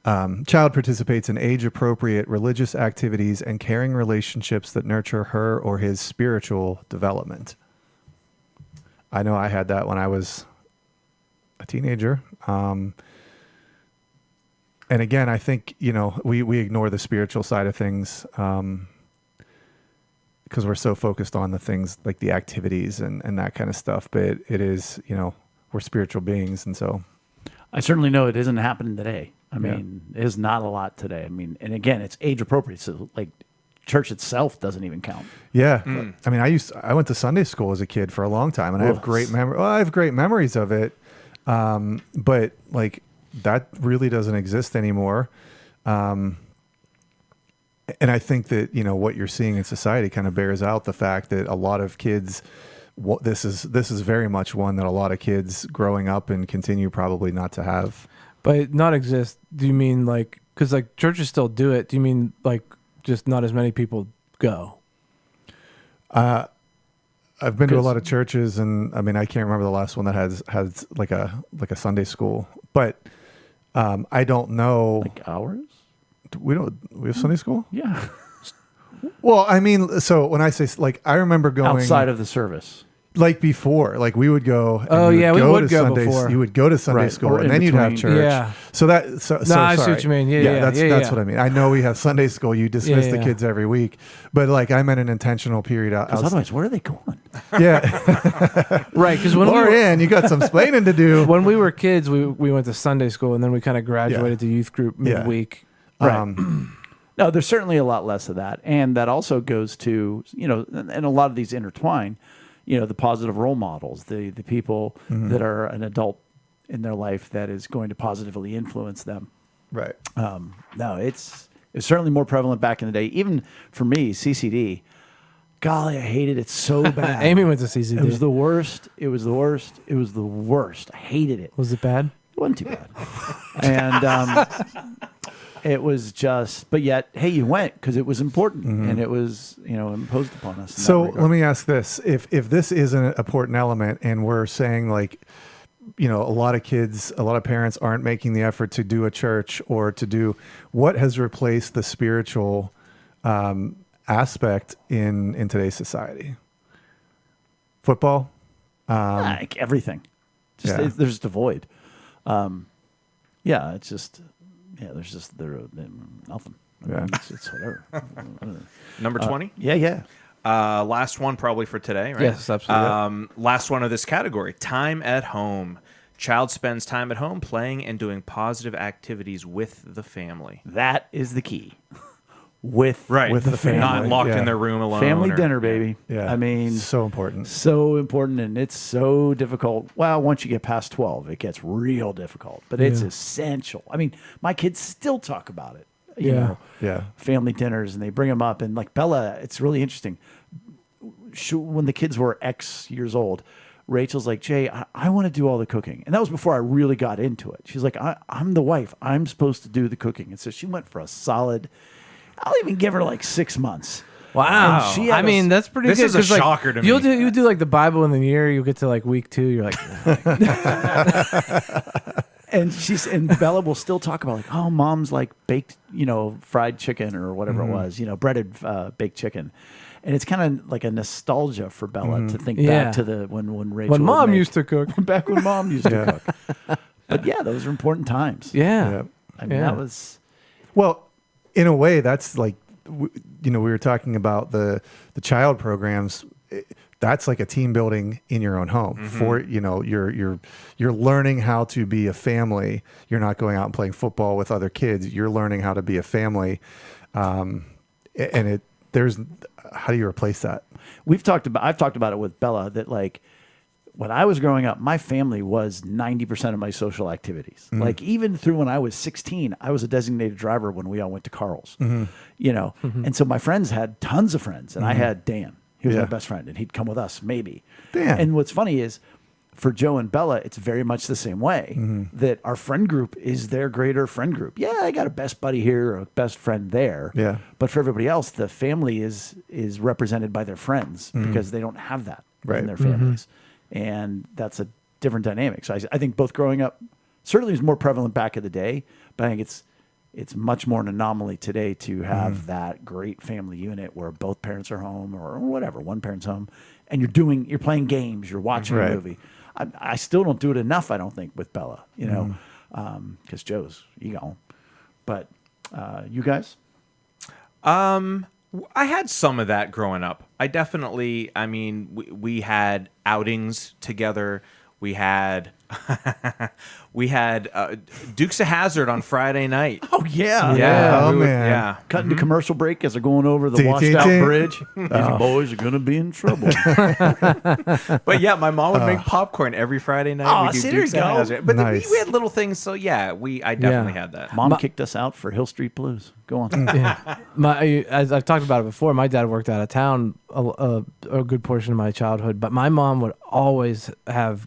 Child participates in age-appropriate religious activities and caring relationships that nurture her or his spiritual development. I know I had that when I was a teenager. And again, I think, we ignore the spiritual side of things because we're so focused on the things like the activities and that kind of stuff. But it is, we're spiritual beings. And so I certainly know it isn't happening today. I mean, it's not a lot today. I mean, and again, it's age appropriate. So like church itself doesn't even count. Yeah. I mean, I went to Sunday school as a kid for a long time and I have great memories of it. But like that really doesn't exist anymore. And I think that, what you're seeing in society kind of bears out the fact that a lot of kids, this is very much one that a lot of kids growing up and continue probably not to have. But not exist, do you mean like, because like churches still do it, do you mean like just not as many people go? I've been to a lot of churches, and I mean, I can't remember the last one that has like a Sunday school, but I don't know. Like ours? We have Sunday school? Yeah. Well, I mean, so when I say like, I remember going outside of the service. Like before, like we would go. Oh yeah, we would go Sundays, before. You would go to Sunday school, Or and then you'd have church. Yeah. I see what you mean. Yeah, that's what I mean. I know we have Sunday school. You dismiss the kids every week, but like I'm in an intentional period out. Because otherwise, where are they going? Yeah. Right. Because when you got some explaining to do. When we were kids, we went to Sunday school, and then we kind of graduated to youth group midweek. Right. No, there's certainly a lot less of that, and that also goes to and a lot of these intertwine. The positive role models, the people that are an adult in their life that is going to positively influence them. Right. No, it's certainly more prevalent back in the day. Even for me, CCD, golly, I hated it so bad. Amy went to CCD. It was the worst. It was the worst. It was the worst. I hated it. Was it bad? It wasn't too bad. And it was just, but yet, hey, you went because it was important and it was, imposed upon us. So let me ask this: if this is an important element, and we're saying like, a lot of kids, a lot of parents aren't making the effort to do a church or to do what has replaced the spiritual aspect in today's society? Football, like everything. There's just a void. It's just. Yeah, there's nothing. I mean, it's whatever. Number 20? Yeah. Last one probably for today, right? Yes, absolutely. Last one of this category, time at home. Child spends time at home playing and doing positive activities with the family. That is the key. With the family. Not locked in their room alone. Family dinner, baby. Yeah. I mean, so important. So important, and it's so difficult. Well, once you get past 12, it gets real difficult, but it's essential. I mean, my kids still talk about it. You know, family dinners, and they bring them up. And like Bella, it's really interesting. When the kids were X years old, Rachel's like, Jay, I want to do all the cooking. And that was before I really got into it. She's like, I'm the wife. I'm supposed to do the cooking. And so she went for a solid... I'll even give her like 6 months. Wow. I mean, that's pretty good. This is a shocker to me. You do like the Bible in the year. You'll get to like week 2. You're like... And Bella will still talk about like, oh, mom's like baked, fried chicken or whatever it was, breaded baked chicken. And it's kind of like a nostalgia for Bella to think back to when Rachel... When mom used to cook. Back when mom used to cook. But yeah, those are important times. Yeah. I mean, that was... Well... In a way, that's like, we were talking about the child programs. That's like a team building in your own home. For you're learning how to be a family. You're not going out and playing football with other kids. You're learning how to be a family. And how do you replace that? I've talked about it with Bella that like, when I was growing up, my family was 90% of my social activities. Like even through when I was 16, I was a designated driver when we all went to Carl's, And so my friends had tons of friends, and I had Dan. He was my best friend, and he'd come with us maybe. Dan. And what's funny is for Joe and Bella, it's very much the same way. That our friend group is their greater friend group. Yeah, I got a best buddy here, or a best friend there. Yeah. But for everybody else, the family is represented by their friends because they don't have that Right. in their families, and that's a different dynamic. So I think both growing up certainly was more prevalent back in the day, but I think it's much more an anomaly today to have that great family unit where both parents are home or whatever, one parent's home, and you're playing games, you're watching Right. a movie. I still don't do it enough, I don't think, with Bella, because Joe's but you guys? I had some of that growing up. I mean, we had outings together. We had Dukes of Hazzard on Friday night. Oh yeah, Yeah, Oh, we would- man. yeah. Cutting to commercial break as they're going over the Ding, washed ding, out ding. bridge. These boys are gonna be in trouble. But yeah, my mom would make popcorn every Friday night. Oh, We do see, there Dukes you of go. Hazzard. But then Nice. we had little things. So yeah, I definitely had that. Mom kicked us out for Hill Street Blues. Go on. As I've talked about it before, my dad worked out of town a good portion of my childhood, but my mom would always have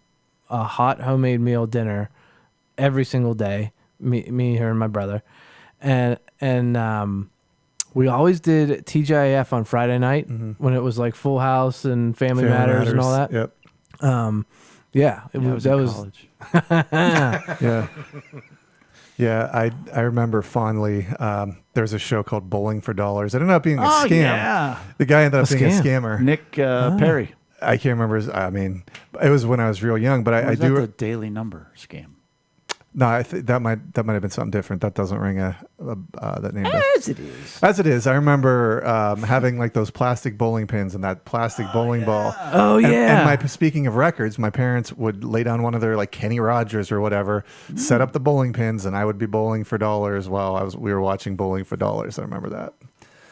a hot homemade meal dinner every single day. Me, her, and my brother, and we always did TGIF on Friday night when it was like Full House and Family Matters and all that. Yep. Yeah, That was college. Yeah. Yeah, I remember fondly. There's a show called Bowling for Dollars. It ended up being a Oh, scam. yeah. The guy ended up being a scam. scammer. Nick Perry. I can't remember. I mean, it was when I was real young, but I Was that do. the Daily Number scam? No, that might have been something different. That doesn't ring that name. does. As it is. As it is, I remember having like those plastic bowling pins and that plastic bowling ball. Oh, And- yeah. And speaking of records, my parents would lay down one of their like Kenny Rogers or whatever, set up the bowling pins, and I would be bowling for dollars while we were watching Bowling for Dollars. I remember that.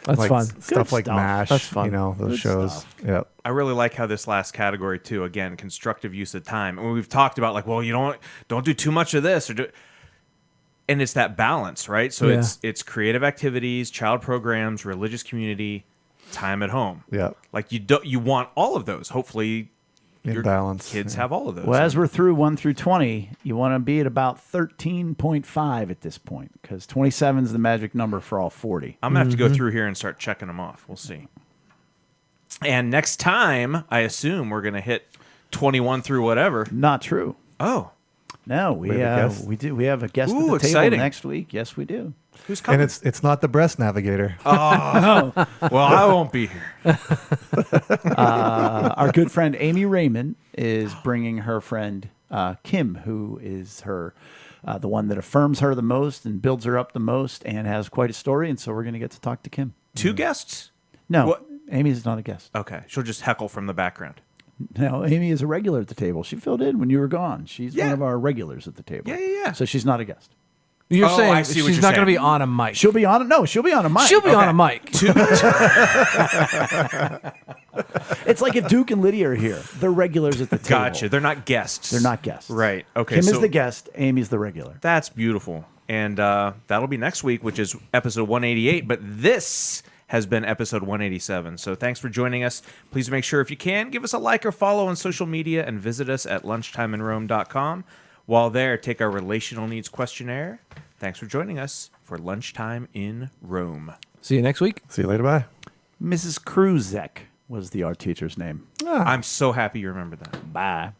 That's Like, fun. Stuff Good like stuff. MASH. That's fun. Those Good shows. stuff. Yep. I really like how this last category too. Again, constructive use of time. And we've talked about like, well, you don't do too much of this and it's that balance, right? So Yeah. it's creative activities, child programs, religious community, time at home. Yep. Like you want all of those. Hopefully In your balance. kids have all of those. Well, as we're through 1 through 20, you want to be at about 13.5 at this point because 27 is the magic number for all 40. I'm gonna have to go through here and start checking them off. We'll see. And next time, I assume we're gonna hit 21 through whatever. Not true. Oh, No, we have a guest? we do. We have a guest Ooh, at the exciting. table next week. Yes, we do. who's coming? And it's not the breast navigator. well, I won't be here. Our good friend Amy Raymond is bringing her friend Kim, who is her the one that affirms her the most and builds her up the most, and has quite a story. And so we're going to get to talk to Kim. 2 guests. No, What? Amy's not a guest. Okay, she'll just heckle from the background. No, Amy is a regular at the table. She filled in when you were gone. She's one Yeah. of our regulars at the table. Yeah. So she's not a guest. You're Oh, saying I see what she's you're not going to saying. be on a mic. She'll be on. No, she'll be on a mic. She'll be on a mic. It's like if Duke and Lydia are here. They're regulars at the table. Gotcha. They're not guests. They're not guests. Right. Okay. Kim so is the guest. Amy's the regular. That's beautiful. And that'll be next week, which is episode 188. But this has been episode 187. So thanks for joining us. Please make sure, if you can, give us a like or follow on social media and visit us at lunchtimeinrome.com. While there, take our relational needs questionnaire. Thanks for joining us for Lunchtime in Rome. See you next week. See you later. Bye. Mrs. Kruzek was the art teacher's name. I'm so happy you remember that. Bye.